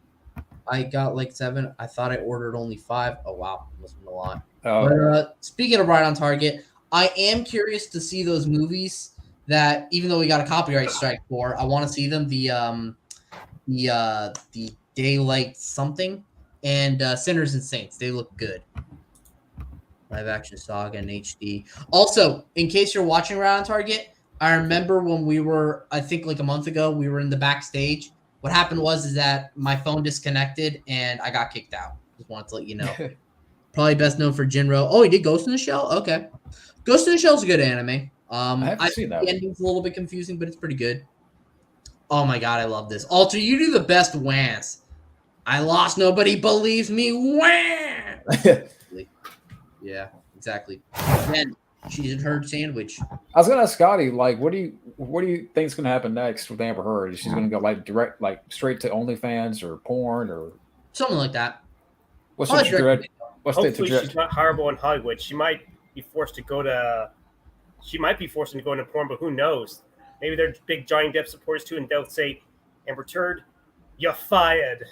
I got 7. I thought I ordered only 5. Oh wow, must have been a lot. But speaking of right on target, I am curious to see those movies that, even though we got a copyright strike for, I want to see them. The Daylight something and Sinners and Saints. They look good. Live action saga in HD. Also, in case you're watching Right on Target, I remember when we were, I think a month ago, we were in the backstage. What happened was that my phone disconnected and I got kicked out. Just wanted to let you know. Probably best known for Jinro. Oh, he did Ghost in the Shell? Okay. Ghost in the Shell is a good anime. I think the ending's a little bit confusing, but it's pretty good. Oh my god, I love this. Alter, you do the best whans. I lost, nobody believes me. Wham! Yeah, exactly. Then she did her sandwich. I was gonna ask Scotty, what do you think is gonna happen next with Amber Heard? Is she gonna go direct, straight to OnlyFans or porn or something like that? What's the trajectory? Hopefully, she's not horrible in Hollywood. She might be forced to go into porn, but who knows? Maybe they're big Johnny Depp supporters too, and they'll say, "Amber Turd, you're fired."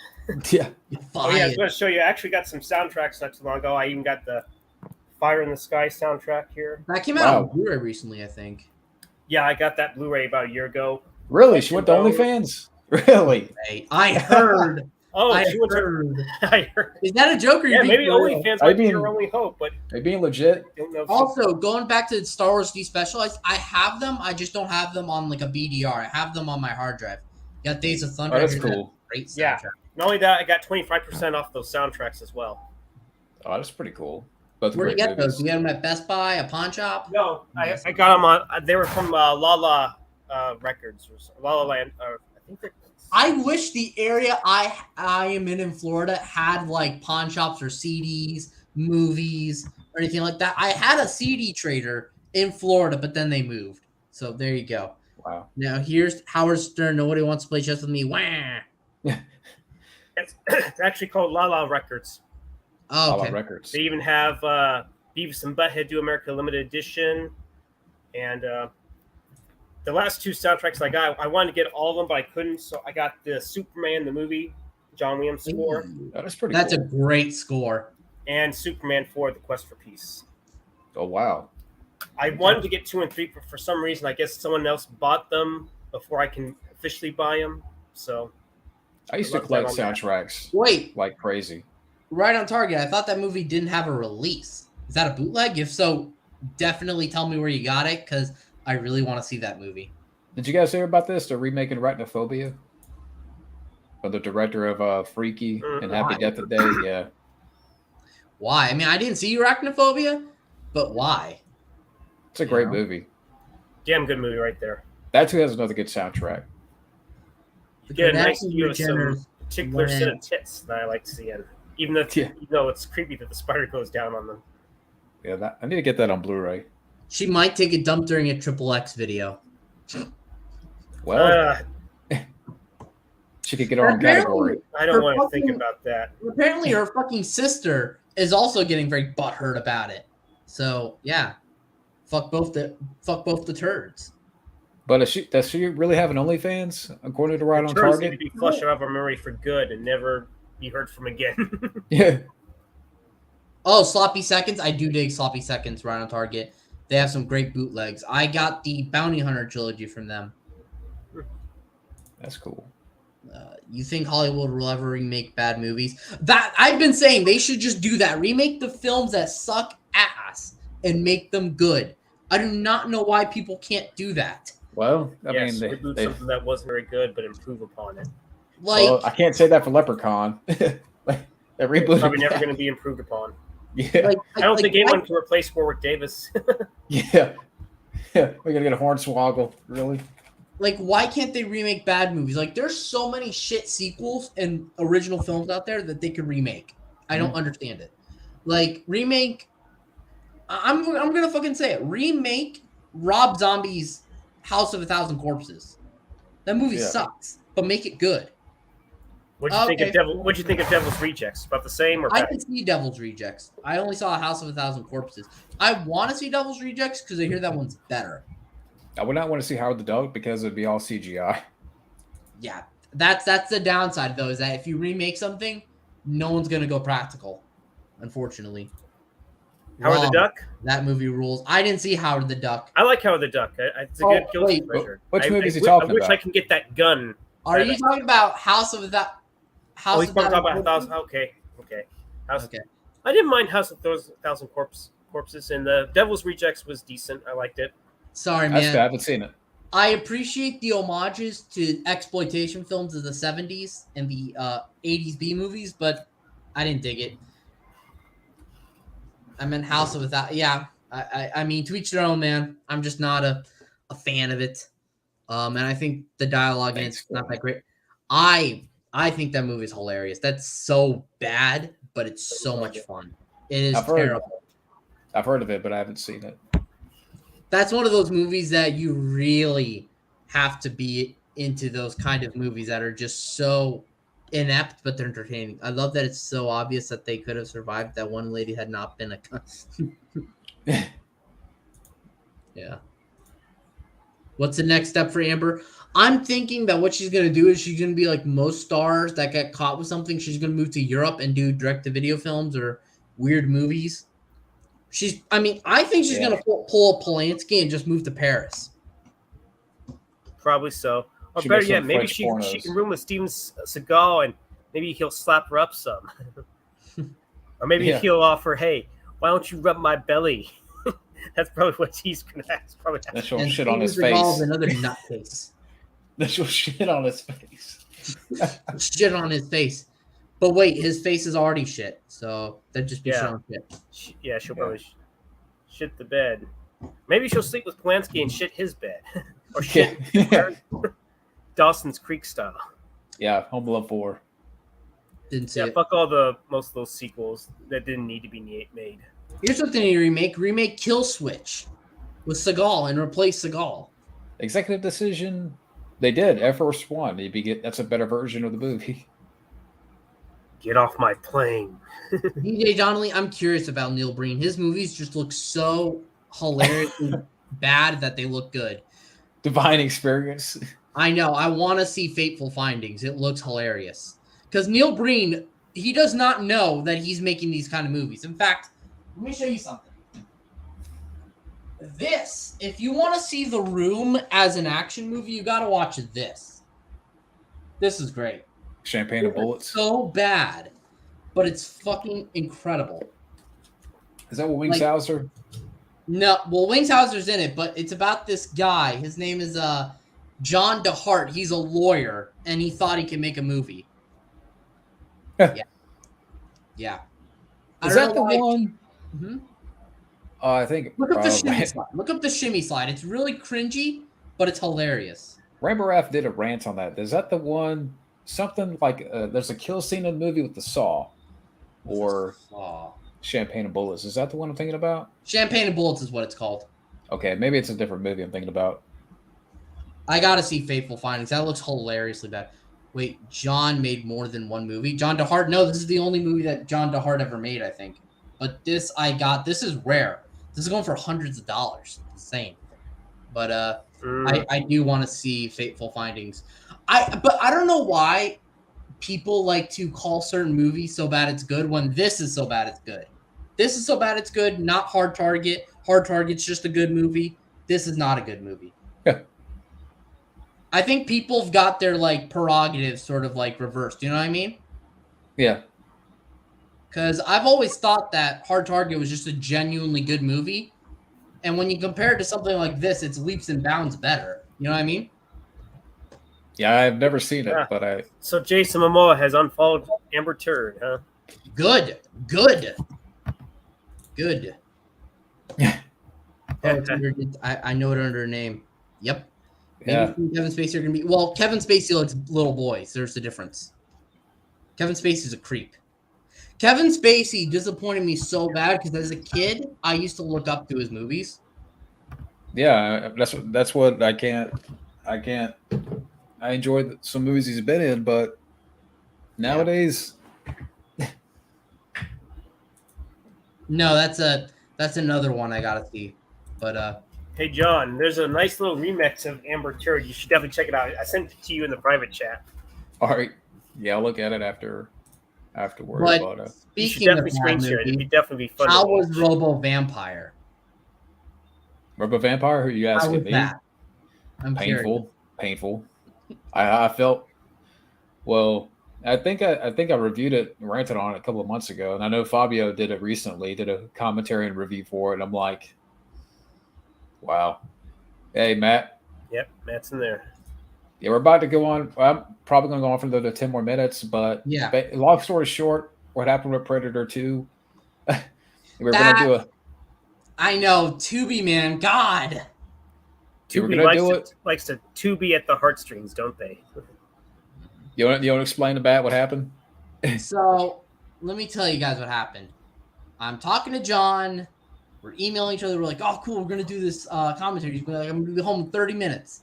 Yeah. You're fired. Oh yeah, I was going to show you. I actually got some soundtracks not too long ago. I even got the Fire in the Sky soundtrack here. That came out on Blu-ray recently, I think. Yeah, I got that Blu-ray about a year ago. Really? She went to OnlyFans? Really? Hey, I heard. I heard. Is that a joke? Or maybe OnlyFans might be your only hope, but are you being legit? Also, going back to Star Wars Despecialized, I have them. I just don't have them on a BDR. I have them on my hard drive. Got Days of Thunder. Oh, that's cool. Great soundtrack. Yeah. Not only that, I got 25% off those soundtracks as well. Oh, that's pretty cool. Where do you get those? Do you get them at Best Buy, a pawn shop? No, I got them on. They were from La Records or La La Land. I think they're. I wish the area I am in Florida had pawn shops or CDs, movies, or anything like that. I had a CD trader in Florida, but then they moved. So there you go. Wow. Now here's Howard Stern. Nobody wants to play chess with me. Wah. It's actually called La La Records. Oh, okay. La La Records. They even have Beavis and Butthead Do America Limited Edition, and the last 2 soundtracks I got, I wanted to get all of them, but I couldn't. So I got the Superman, the movie, John Williams score. That's pretty. That's cool. a great score. And Superman 4: The Quest for Peace. Oh wow! I wanted to get 2 and 3, but for some reason, I guess someone else bought them before I can officially buy them. So I used to collect soundtracks. Wait, like crazy. Right on target. I thought that movie didn't have a release. Is that a bootleg? If so, definitely tell me where you got it, because I really want to see that movie. Did you guys hear about this? They're remaking Arachnophobia. From the director of Freaky and Happy Death Day. Yeah. Why? I mean, I didn't see Arachnophobia, but why? It's a great movie. Damn good movie right there. That too has another good soundtrack. Yeah, nice view of some particular set of tits that I like seeing. Even though it's creepy that the spider goes down on them. Yeah, I need to get that on Blu-ray. She might take a dump during a XXX video. Well, she could get her own category. I don't want to think about that. Apparently, her fucking sister is also getting very butthurt about it. So yeah, fuck both the turds. But does she really have an OnlyFans according to Right on Target? Need to be flushed out of our memory for good and never be heard from again. Yeah. Oh, Sloppy Seconds. I do dig Sloppy Seconds. Right on Target. They have some great bootlegs. I got the Bounty Hunter trilogy from them. That's cool. You think Hollywood will ever remake bad movies? That I've been saying they should just do that. Remake the films that suck ass and make them good. I do not know why people can't do that. Well, I mean, reboot something that wasn't very good, but improve upon it. I can't say that for Leprechaun. That reboot probably never going to be improved upon. Yeah, I don't think anyone can replace Warwick Davis. Yeah, we're gonna get a Hornswoggle, really. Like, why can't they remake bad movies? Like, there's so many shit sequels and original films out there that they could remake. I don't understand it. Like, remake. I'm gonna fucking say it. Remake Rob Zombie's House of a Thousand Corpses. That movie sucks, but make it good. What'd you think of Devil's Rejects? About the same or better? I didn't see Devil's Rejects. I only saw House of a Thousand Corpses. I want to see Devil's Rejects because I hear that one's better. I would not want to see Howard the Duck because it'd be all CGI. Yeah, that's the downside though, is that if you remake something, no one's gonna go practical. Unfortunately. Howard the Duck? That movie rules. I didn't see Howard the Duck. I like Howard the Duck. It's a good guilty pleasure. Which movie is he talking about? I wish I can get that gun. Are you talking about House of the He's talking about Thousand. Okay. Okay. I didn't mind House of Thousand Corpses, and the Devil's Rejects was decent. I liked it. Sorry, man. I haven't seen it. I appreciate the homages to exploitation films of the 70s and the 80s B movies, but I didn't dig it. I meant House of Without. Yeah, I mean, to each their own, man. I'm just not a fan of it. And I think the dialogue in it's not that great. I think that movie is hilarious. That's so bad, but it's so much fun. It is terrible. I've heard of it, but I haven't seen it. That's one of those movies that you really have to be into those kind of movies that are just so inept, but they're entertaining. I love that it's so obvious that they could have survived. That one lady had not been a Yeah. What's the next step for Amber? I'm thinking that what she's going to do is she's going to be like most stars that get caught with something. She's going to move to Europe and do direct-to-video films or weird movies. I think she's going to pull a Polanski and just move to Paris. Probably so. Or better yet, maybe she can room with Steven Seagal and maybe he'll slap her up some. Or maybe he'll offer, hey, why don't you rub my belly? That's probably what he's going to ask. That she'll shit on his face. Another nutcase. That she'll shit on his face. Shit on his face. But wait, his face is already shit. So that'd just be showing shit. Yeah, she'll probably shit the bed. Maybe she'll sleep with Polanski and shit his bed. Or shit Dawson's Creek style. Yeah, Home Alone 4. Didn't see it. Fuck most of those sequels that didn't need to be made. Here's what they need to remake. Remake Kill Switch with Seagal and replace Seagal. Executive decision. They did. Air Force One. That's a better version of the movie. Get off my plane. DJ Donnelly, I'm curious about Neil Breen. His movies just look so hilariously bad that they look good. Divine Experience. I know. I want to see Fateful Findings. It looks hilarious. Because Neil Breen, he does not know that he's making these kind of movies. In fact, let me show you something. This, if you want to see The Room as an action movie, you got to watch this. This is great. Champagne and Bullets. So bad, but it's fucking incredible. Is that what Wings Hauser? No, well, Wings Hauser's in it, but it's about this guy. His name is John DeHart. He's a lawyer, and he thought he could make a movie. Yeah. Is that the one? Mm-hmm. I think. Look up the shimmy slide. Look up the shimmy slide. It's really cringy, but it's hilarious. Rainbow Raff did a rant on that. Is that the one? Something like there's a kill scene in the movie with the saw, or Champagne and Bullets. Is that the one I'm thinking about? Champagne and Bullets is what it's called. Okay, maybe it's a different movie I'm thinking about. I gotta see Fateful Findings. That looks hilariously bad. Wait, John made more than one movie? John DeHart? No, this is the only movie that John DeHart ever made, I think. But this this is rare. This is going for hundreds of dollars. Insane. But I do want to see Fateful Findings. But I don't know why people like to call certain movies so bad it's good when this is so bad it's good. This is so bad it's good, not Hard Target. Hard Target's just a good movie. This is not a good movie. Yeah. I think people have got their like prerogatives sort of like reversed. You know what I mean? Yeah. Because I've always thought that Hard Target was just a genuinely good movie. And when you compare it to something like this, it's leaps and bounds better. You know what I mean? Yeah, I've never seen it, but I... So Jason Momoa has unfollowed Amber Turd, huh? Good. I know it under her name. Yep. Maybe Kevin Spacey are going to be... Well, Kevin Spacey likes little boys. There's the difference. Kevin Spacey's a creep. Kevin Spacey disappointed me so bad because as a kid, I used to look up to his movies. Yeah, that's what I can't. I enjoyed some movies he's been in, but nowadays, no, that's another one I gotta see. But hey John, there's a nice little remix of Amber Turd. You should definitely check it out. I sent it to you in the private chat. All right, yeah, I'll look at it afterwards. But speaking of that movie, it'd definitely be fun. How was Robo Vampire? Robo Vampire? Who are you asking me? I'm painful. I felt well. I think I reviewed it, ranted on it a couple of months ago, and I know Fabio did it recently. Did a commentary and review for it, and I'm like, wow. Hey, Matt. Yep, Matt's in there. Yeah, we're about to go on. I'm probably going to go on for another 10 more minutes, but yeah. Long story short, what happened with Predator 2? We're going to do a. I know, Tubi, man, God. Tubi likes to Tubi at the heartstrings, don't they? You want to explain about what happened? So, let me tell you guys what happened. I'm talking to John. We're emailing each other. We're like, oh, cool, we're going to do this commentary. He's like, I'm going to be home in 30 minutes.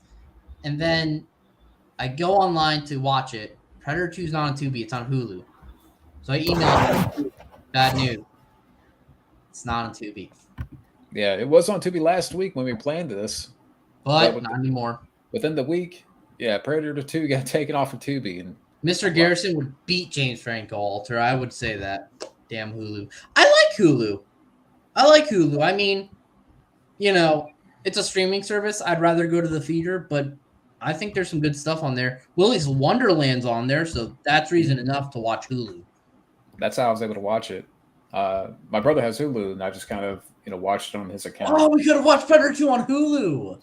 And then I go online to watch it. Predator 2 is not on Tubi. It's on Hulu. So I emailed him. Bad news. It's not on Tubi. Yeah, it was on Tubi last week when we planned this. But not anymore. Within the week, yeah, Predator 2 got taken off of Tubi. And Mr. Garrison would beat James Franco Alter. I would say that. Damn Hulu. I like Hulu. I mean, you know, it's a streaming service. I'd rather go to the theater, but I think there's some good stuff on there. Willy's Wonderland's on there, so that's reason enough to watch Hulu. That's how I was able to watch it. My brother has Hulu, and I just kind of, watched it on his account. Oh, we could have watched Predator 2 on Hulu.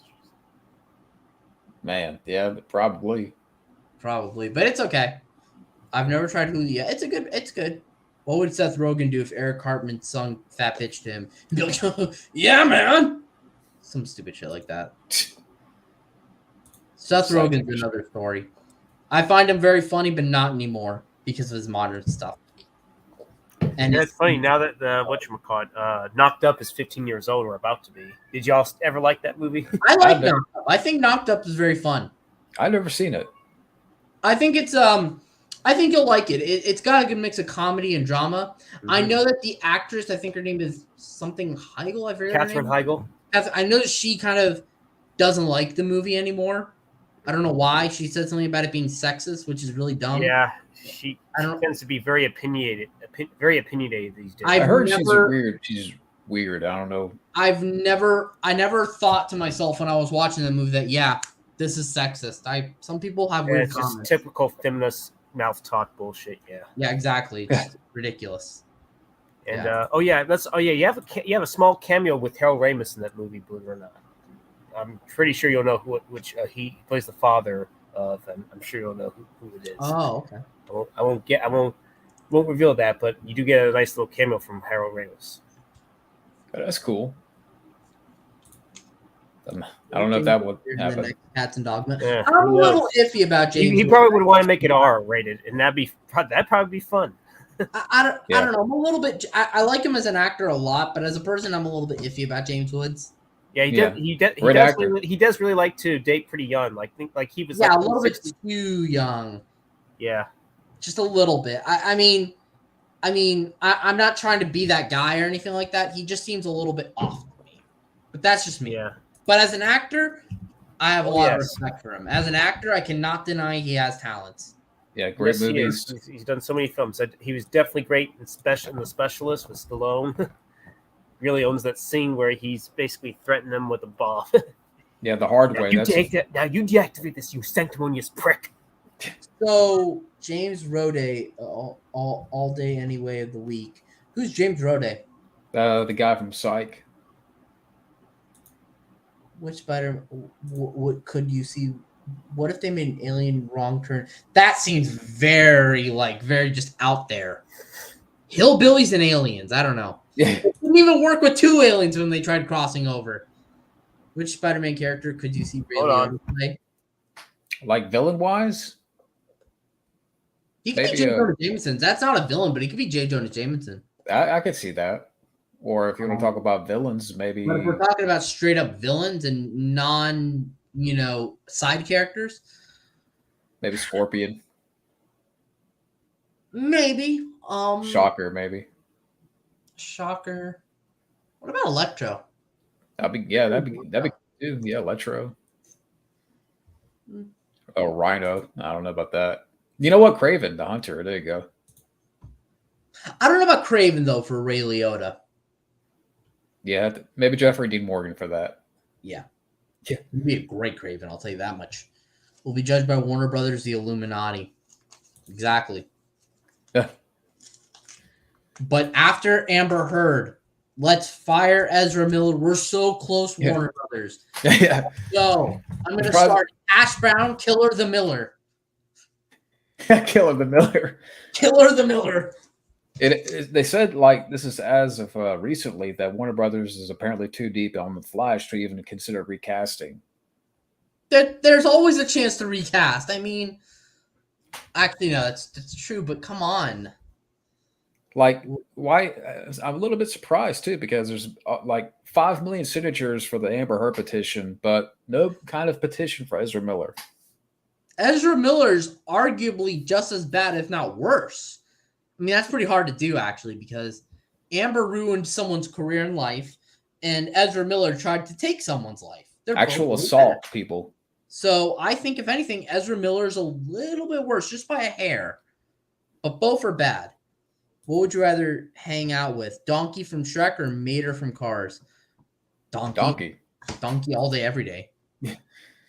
Man, yeah, probably. But it's okay. I've never tried Hulu yet. It's good. What would Seth Rogen do if Eric Cartman sung Fat Bitch to him? He'd be like, yeah, man. Some stupid shit like that. Seth Rogen's another story. I find him very funny, but not anymore because of his modern stuff. And it's funny now that whatchamacallit, Knocked Up is 15 years old or about to be. Did y'all ever like that movie? I like Knocked Up. I think Knocked Up is very fun. I've never seen it. I think it's I think you'll like it. It's got a good mix of comedy and drama. Mm-hmm. I know that the actress, I think her name is something Heigl. I forget her name. Katherine Heigl. I know that she kind of doesn't like the movie anymore. I don't know why. She said something about it being sexist, which is really dumb. Yeah, she tends to be very opinionated these days. I heard she's weird. I don't know. I never thought to myself when I was watching the movie that this is sexist. Some people have weird comments. Just typical feminist mouth talk bullshit. Yeah. Yeah, exactly. It's ridiculous. And you have a small cameo with Harold Ramis in that movie, believe it or not. I'm pretty sure you'll know which he plays the father of, and I'm sure you'll know who it is. Oh, okay. I won't Won't reveal that, but you do get a nice little cameo from Harold Ramis. That's cool. I don't know if that would happen. Cats and Dogma. Yeah, I'm a little iffy about James. He probably would want to make it R-rated, and that'd probably be fun. I don't know. I'm a little bit. I like him as an actor a lot, but as a person, I'm a little bit iffy about James Woods. Yeah, he does really like to date pretty young. Like he was a little bit too young. Yeah, just a little bit. I mean, I'm not trying to be that guy or anything like that. He just seems a little bit off to me. But that's just me. Yeah. But as an actor, I have a lot of respect for him. As an actor, I cannot deny he has talents. Yeah, great movies. He's done so many films. He was definitely great in The Specialist with Stallone. Really owns that scene where he's basically threatening him with a bomb. Yeah, the hard way. Now you deactivate this, you sanctimonious prick. So James Rode, all day, any way of the week. Who's James Rode? The guy from Psych. Which Spider? What could you see? What if they made an alien wrong turn? That seems very just out there. Hillbillies and aliens. I don't know. Yeah. It didn't even work with two aliens when they tried crossing over. Which Spider-Man character could you see Ray Liotta play? Like villain-wise? He could be J. Jonah Jameson. That's not a villain, but he could be J. Jonah Jameson. I could see that. Or if you want to talk about villains, maybe. But if we're talking about straight up villains and non, side characters, maybe Scorpion. Maybe. Shocker, maybe. Shocker. What about Electro? That'd be good too. Yeah, Electro. Oh, Rhino. I don't know about that. You know what? Craven, the Hunter. There you go. I don't know about Craven though for Ray Liotta. Yeah, maybe Jeffrey Dean Morgan for that. Yeah. He'd be a great Craven, I'll tell you that much. Will be judged by Warner Brothers, the Illuminati. Exactly. Yeah. But after Amber Heard, let's fire Ezra Miller. We're so close, Warner Brothers. Yeah. So I'm going to start Ash Brown, Killer the Miller. Killer the Miller. Killer the Miller. They said this is as of recently that Warner Brothers is apparently too deep on the Flash to even consider recasting. There's always a chance to recast. I mean, actually, no, that's true. But come on, why? I'm a little bit surprised too because there's 5 million signatures for the Amber Heard petition, but no kind of petition for Ezra Miller. Ezra Miller's arguably just as bad, if not worse. I mean, that's pretty hard to do, actually, because Amber ruined someone's career and life, and Ezra Miller tried to take someone's life. They're actual assault people. So I think, if anything, Ezra Miller's a little bit worse, just by a hair. But both are bad. What would you rather hang out with? Donkey from Shrek or Mater from Cars? Donkey. Donkey all day, every day.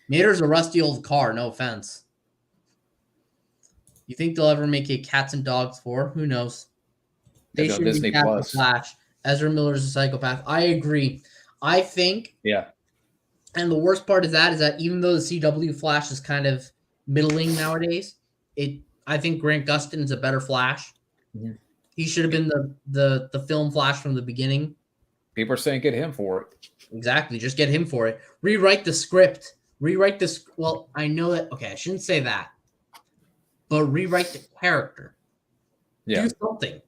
Mater's a rusty old car, no offense. You think they'll ever make a Cats and Dogs 4? Who knows? They should Disney Plus. Flash. Ezra Miller's a psychopath. I agree. I think. Yeah. And the worst part is that even though the CW Flash is kind of middling nowadays, I think Grant Gustin is a better Flash. Mm-hmm. He should have been the film Flash from the beginning. People are saying get him for it. Exactly. Just get him for it. Rewrite the script. Well, I know that. Okay, I shouldn't say that. But rewrite the character. Yeah. Do something.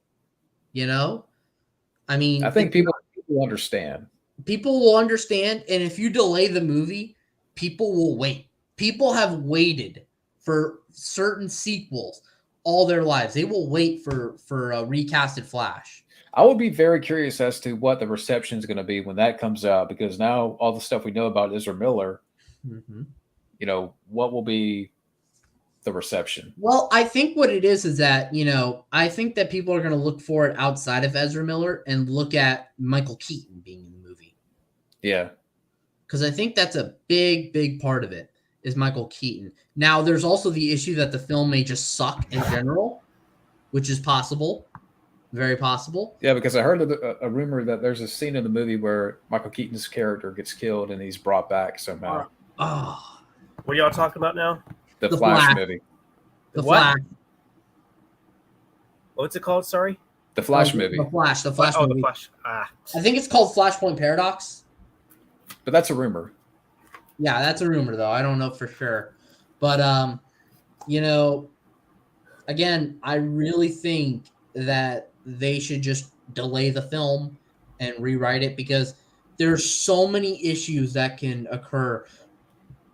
I mean, I think people understand. People will understand, and if you delay the movie, people will wait. People have waited for certain sequels all their lives. They will wait for a recasted Flash. I would be very curious as to what the reception is going to be when that comes out, because now all the stuff we know about Ezra Miller, what will be the reception? Well, I think what it is that, I think that people are going to look for it outside of Ezra Miller and look at Michael Keaton being in the movie. Yeah. Because I think that's a big, big part of it is Michael Keaton. Now, there's also the issue that the film may just suck in general, which is possible. Very possible. Yeah, because I heard a rumor that there's a scene in the movie where Michael Keaton's character gets killed and he's brought back somehow. What are y'all talking about now? The Flash movie. The Flash. What's it called? Sorry. The Flash movie. The Flash Oh, movie. the Flash. I think it's called Flashpoint Paradox. But that's a rumor. Yeah, that's a rumor, though. I don't know for sure. But, again, I really think that they should just delay the film and rewrite it because there's so many issues that can occur.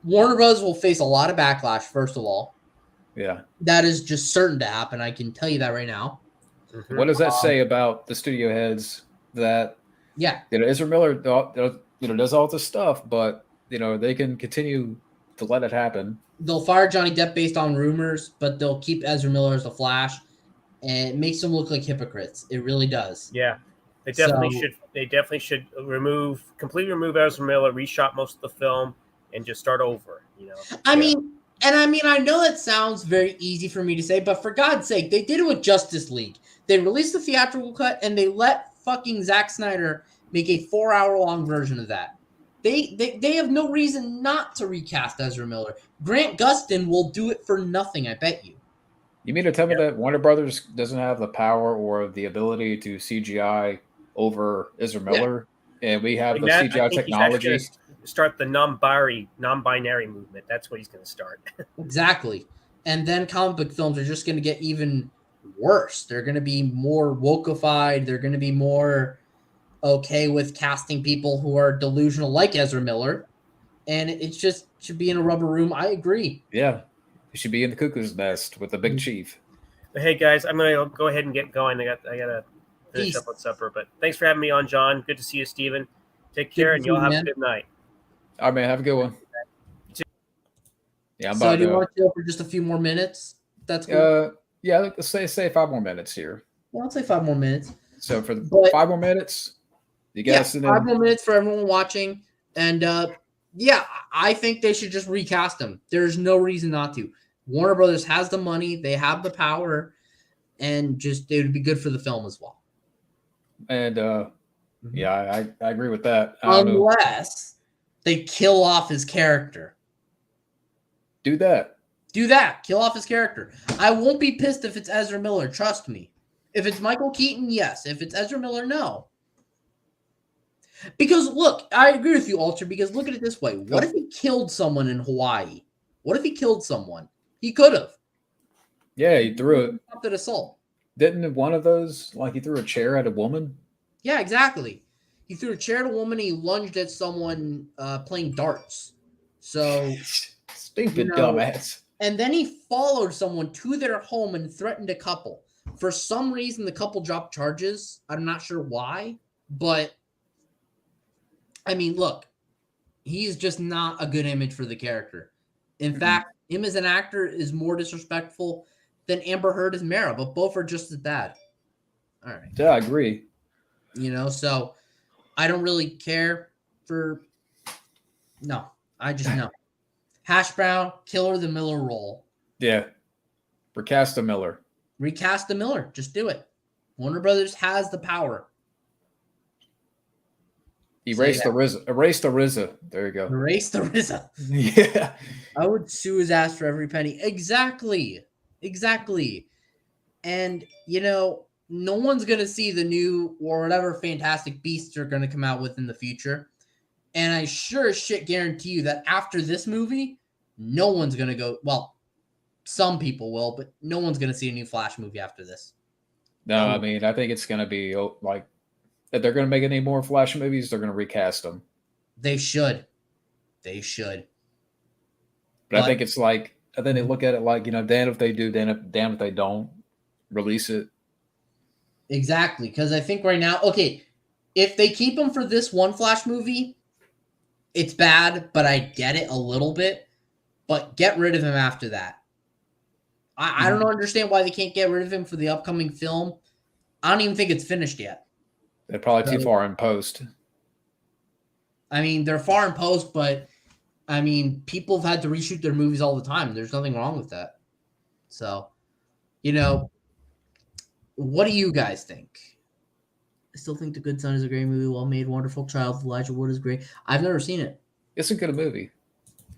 Warner Bros. Will face a lot of backlash, first of all. Yeah. That is just certain to happen. I can tell you that right now. Mm-hmm. What does that say about the studio heads that, Ezra Miller, does all this stuff, but, they can continue to let it happen. They'll fire Johnny Depp based on rumors, but they'll keep Ezra Miller as the Flash, and it makes them look like hypocrites. It really does. Yeah. They definitely should completely remove Ezra Miller, reshot most of the film, and just start over. I mean, I know that sounds very easy for me to say, but for God's sake, they did it with Justice League. They released the theatrical cut, and they let fucking Zack Snyder make a 4-hour-long version of that. They have no reason not to recast Ezra Miller. Grant Gustin will do it for nothing, I bet you. You mean to tell me that Warner Brothers doesn't have the power or the ability to CGI over Ezra Miller, and we have the CGI technology? He's start the non-binary movement. That's what he's going to start. Exactly. And then comic book films are just going to get even worse. They're going to be more wokeified. They're going to be more okay with casting people who are delusional like Ezra Miller. And it just should be in a rubber room. I agree. Yeah. He should be in the cuckoo's nest with the big chief. But hey, guys, I'm going to go ahead and get going. I got to finish up on supper. But thanks for having me on, John. Good to see you, Steven. Take care, and y'all have a good night. All right, man. Have a good one. Yeah, so do you want to chill for just a few more minutes? That's cool. Yeah, let's say 5 more minutes here. Well, I'll say 5 more minutes. So for 5 more minutes, you guys. Yeah, 5 more minutes for everyone watching, and I think they should just recast them. There's no reason not to. Warner Brothers has the money, they have the power, and just it would be good for the film as well. And I agree with that. Unless they kill off his character. Do that. Kill off his character. I won't be pissed if it's Ezra Miller. Trust me. If it's Michael Keaton, yes. If it's Ezra Miller, no. Because look, I agree with you, Ultra, because look at it this way. What if he killed someone in Hawaii? What if he killed someone? He could have. Yeah, he threw it. Attempted assault. Didn't one of those, he threw a chair at a woman? Yeah, exactly. He threw a chair at a woman. He lunged at someone playing darts. So stupid dumbass. And then he followed someone to their home and threatened a couple. For some reason, the couple dropped charges. I'm not sure why, but I mean, look, he's just not a good image for the character. In fact, him as an actor is more disrespectful than Amber Heard as Mara, but both are just as bad. All right. Yeah, I agree. So I don't really care for. No, I just know. Hash Brown, Killer the Miller role. Yeah. Recast the Miller. Just do it. Warner Brothers has the power. Erase the RZA. There you go. Erase the RZA. Yeah. I would sue his ass for every penny. Exactly. And, no one's going to see the new or whatever Fantastic Beasts are going to come out with in the future. And I sure as shit guarantee you that after this movie, no one's going to go. Well, some people will, but no one's going to see a new Flash movie after this. No, I mean, I think it's going to be if they're going to make any more Flash movies, they're going to recast them. They should. But I think it's and then they look at it damn if they do, damn if they don't release it. Exactly. Because I think right now, okay, if they keep them for this one Flash movie, it's bad, but I get it a little bit. But get rid of him after that. I don't understand why they can't get rid of him for the upcoming film. I don't even think it's finished yet. They're probably too far in post. I mean, they're far in post, but I mean, people have had to reshoot their movies all the time. There's nothing wrong with that. So, what do you guys think? I still think The Good Son is a great movie. Well made, wonderful child. Elijah Wood is great. I've never seen it. It's a good movie.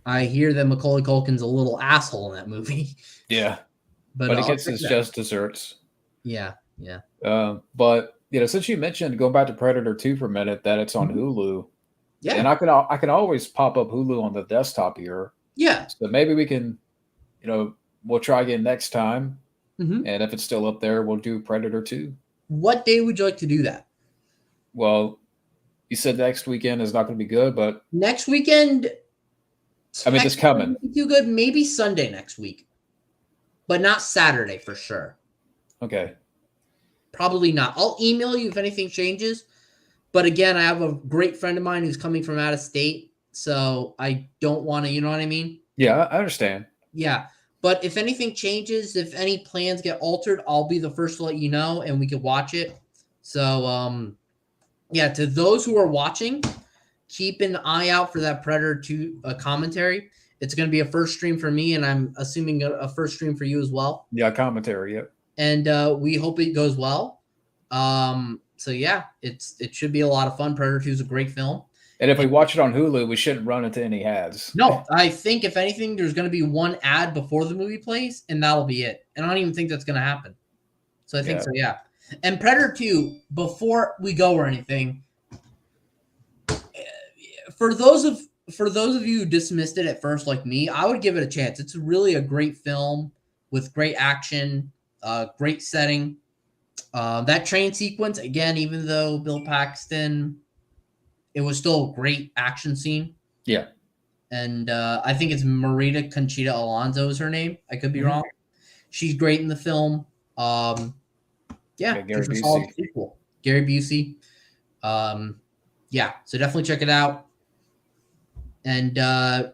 I hear that Macaulay Culkin's a little asshole in that movie. Yeah. But he gets his just desserts. Yeah, yeah. But since you mentioned going back to Predator 2 for a minute, that it's on Hulu. Yeah. And I can always pop up Hulu on the desktop here. Yeah. So maybe we can, we'll try again next time. Mm-hmm. And if it's still up there, we'll do Predator 2. What day would you like to do that? Well, you said next weekend is not going to be good, but next weekend. I mean, it's coming. Too good. Maybe Sunday next week, but not Saturday for sure. Okay. Probably not. I'll email you if anything changes. But again, I have a great friend of mine who's coming from out of state, so I don't want to, you know what I mean? Yeah, I understand. Yeah. But if anything changes, if any plans get altered, I'll be the first to let you know and we can watch it. So, yeah, to those who are watching, keep an eye out for that Predator 2 commentary. It's going to be a first stream for me, and I'm assuming a first stream for you as well. Yeah, commentary, yep. And we hope it goes well. So, yeah, it should be a lot of fun. Predator 2 is a great film. And if we watch it on Hulu, we shouldn't run into any ads. No, I think if anything, there's going to be one ad before the movie plays, and that'll be it. And I don't even think that's going to happen. So I think so, yeah. And Predator 2, before we go or anything, for those of you who dismissed it at first, like me, I would give it a chance. It's really a great film with great action, great setting. That train sequence, again, even though Bill Paxton, it was still a great action scene. Yeah. And I think it's Marita Conchita Alonso is her name. I could be wrong. She's great in the film. Yeah, Gary Busey. Solid sequel. Gary Busey. Yeah, so definitely check it out. And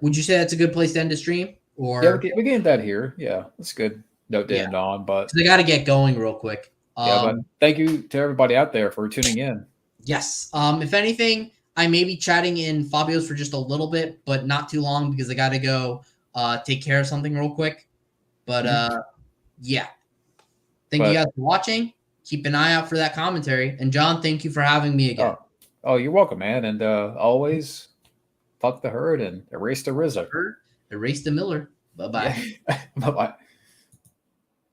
would you say that's a good place to end the stream? Or yeah, we get that here. Yeah, that's good note to end on. But they got to get going real quick. But thank you to everybody out there for tuning in. Yes. If anything, I may be chatting in Fabio's for just a little bit, but not too long because I got to go take care of something real quick. But yeah. Thank you guys for watching. Keep an eye out for that commentary. And John, thank you for having me again. Oh, you're welcome, man. And always fuck the herd and erase the RZA. Erase the Miller. Bye-bye. Yeah. Bye-bye.